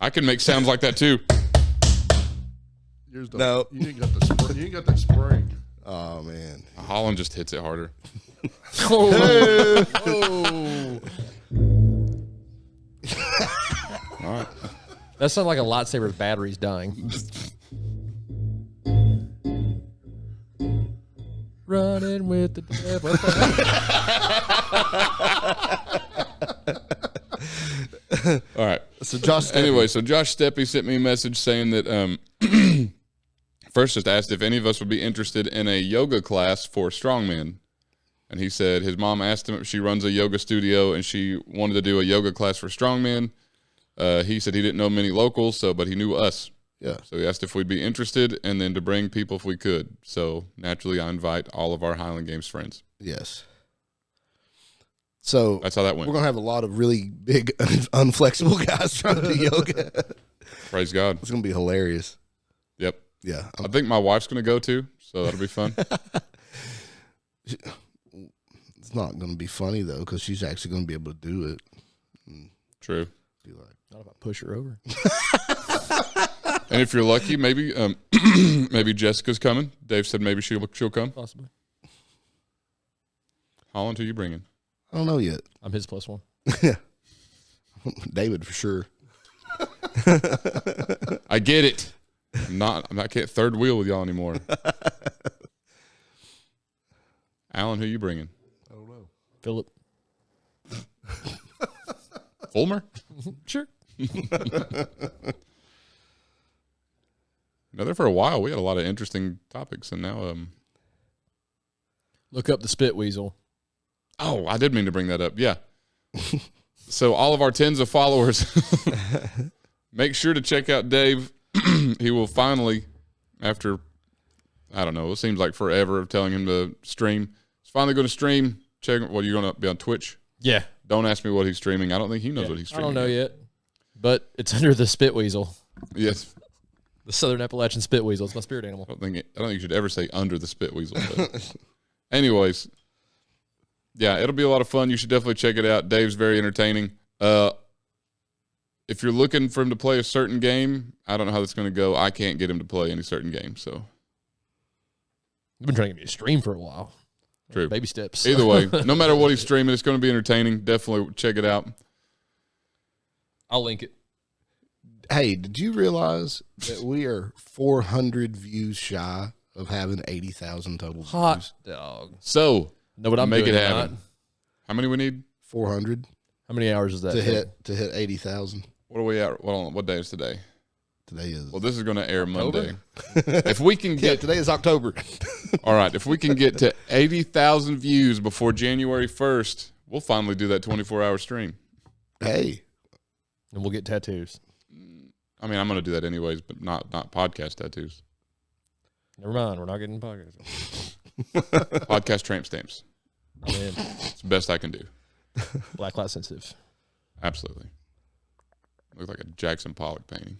I can make sounds like that too. Yours don't. No. You ain't got the spring. You ain't got that spring. Oh man, Holland just hits it harder. Oh. All right. That sounds like a lightsaber's battery's dying. Running with the devil. All right. so Josh. Anyway, so Josh Steppe sent me a message saying that first just asked if any of us would be interested in a yoga class for strongmen. And he said his mom asked him if she runs a yoga studio and she wanted to do a yoga class for strongmen. He said he didn't know many locals, but he knew us. Yeah. So he asked if we'd be interested and then to bring people if we could. So naturally, I invite all of our Highland Games friends. Yes. So That's how that went. we're gonna have a lot of really big, unflexible guys trying to do yoga. Praise God. It's gonna be hilarious. Yep. Yeah. I think my wife's going to go too, so that'll be fun. It's not gonna be funny though, because she's actually gonna be able to do it. True. Be like, Not about push her over. And if you're lucky, maybe maybe Jessica's coming. Dave said maybe she'll come. Possibly. Holland, who you bringing? I don't know yet. I'm his plus one. David for sure. I get it. I'm not third wheel with y'all anymore. Alan, who you bringing? I don't know. Philip. Fulmer? Sure. Now, there for a while, we had a lot of interesting topics, and now, Look up the spit weasel. oh, I did mean to bring that up. Yeah. So all of our tens of followers, make sure to check out Dave. He will finally, after, I don't know, it seems like forever of telling him to stream, he's finally going to stream. Check, what, are you going to be on Twitch? Yeah. Don't ask me what he's streaming. I don't think he knows what he's I streaming. don't know yet, but it's under the spit weasel, Yes. the Southern Appalachian spit weasel. It's my spirit animal. I don't think you should ever say under the spit weasel. But anyways, yeah, it'll be a lot of fun. You should definitely check it out. Dave's very entertaining. If you're looking for him to play a certain game, I don't know how that's going to go. I can't get him to play any certain game. So You've been trying to get me to stream for a while. true. Baby steps. Either way, no matter what he's streaming, it's going to be entertaining. Definitely check it out. I'll link it. Hey, did you realize that we are 400 views shy of having 80,000 total views? Hot dog. So Know what I'm make it doing, happen. not? How many we need 400 How many hours is that? to hit 80,000. What are we at? What day is today? Today is Well, this is going to air October? Monday. If we can yeah. get Today is October. all right, if we can get to 80,000 views before January 1st, we'll finally do that 24-hour stream. Hey, And we'll get tattoos. I mean, I'm going to do that anyways, but not podcast tattoos. Never mind. We're not getting podcasts. Podcast tramp stamps. I'm in. It's the best I can do. Black light sensitive. Absolutely. Looks like a Jackson Pollock painting.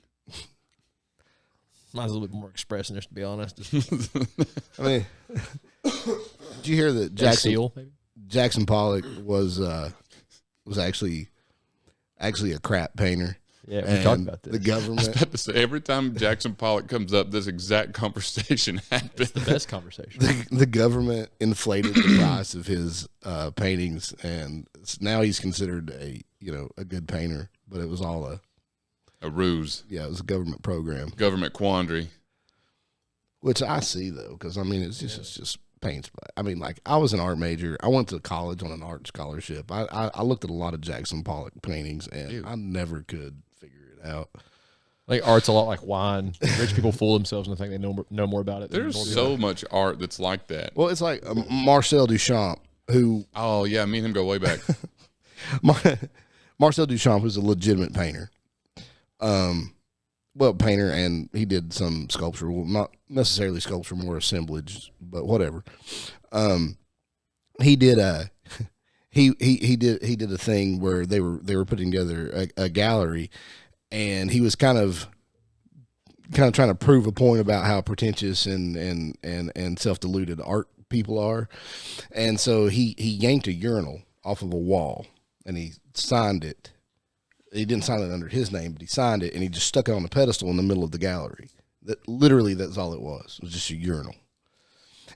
Mine's a little bit more expressionish, to be honest. I mean, did you hear that Seal, maybe? Jackson Pollock was actually a crap painter? Yeah, we And talked about this. the government. About to say, every time Jackson Pollock comes up, this exact conversation happens. The best conversation. The government inflated the price of his paintings, and now he's considered a good painter. But it was all A ruse. it was a government program, Government quandary. which I see though, because I mean it's just paints. I mean, like I was an art major. I went to college on an art scholarship. I looked at a lot of Jackson Pollock paintings, and Ew. I never could figure it out. Like art's a lot like wine. Rich people fool themselves and think they know more about it. than There's normal so people. much art that's like that. Well, it's like Marcel Duchamp, who Oh, yeah, me and him go way back. Marcel Duchamp was a legitimate painter. Painter, and he did some sculpture. Well, not necessarily sculpture, more assemblage, but whatever. He did he did a thing where they were putting together a gallery, and he was kind of trying to prove a point about how pretentious and self-deluded art people are. And so he yanked a urinal off of a wall, and he signed it. He didn't sign it under his name, but he signed it, and he just stuck it on a pedestal in the middle of the gallery. That's all it was. It was just a urinal.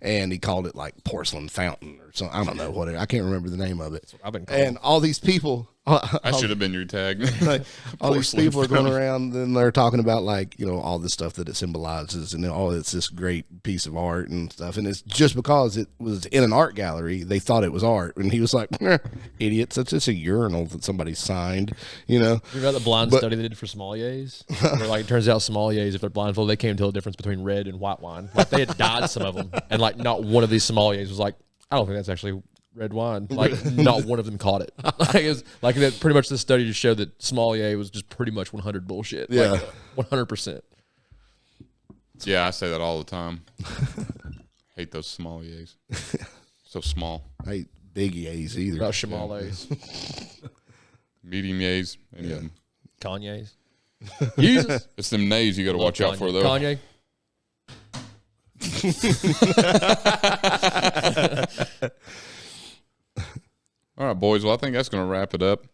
And he called it like porcelain fountain or something. I don't know what I can't remember the name of it. I've been called. And all these people, I should have been your tag. like, all these Porcelain people are going fountain. around and they're talking about like, all this stuff that it symbolizes, and it's this great piece of art and stuff. And it's just because it was in an art gallery, they thought it was art. And he was like, idiots, that's just a urinal that somebody signed, You remember the blind study they did for sommeliers? Where like it turns out sommeliers, if they're blindfolded, they can't tell the difference between red and white wine. Like they had dyed some of them, and like not one of these sommeliers was like, I don't think that's actually red wine. Like not one of them caught it. Like that. Pretty much this study just showed that sommelier was just pretty much 100 bullshit. Yeah. Like 100%. Yeah, I say that all the time. Hate those small yays. So small. I hate big A's either. About sommeliers, Medium yays. Any of them. Kanye's. Jesus. It's them nays you got to watch out for, though. Kanye. All right, boys. Well, I think that's going to wrap it up.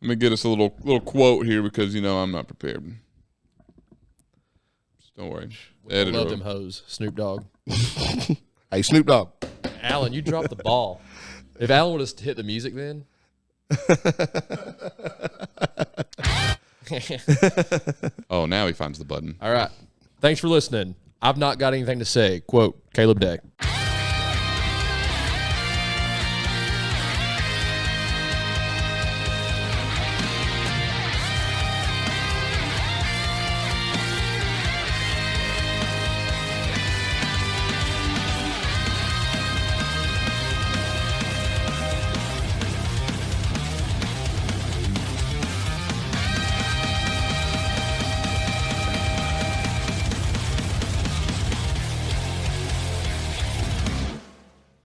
Let me get us a little quote here because, I'm not prepared. Just don't worry. Editor. Love them hoes. Snoop Dogg. Hey, Snoop Dogg. Alan, you dropped the ball. If Alan would have hit the music then. Oh, now he finds the button. All right. Thanks for listening. I've not got anything to say. Quote, Caleb Deck.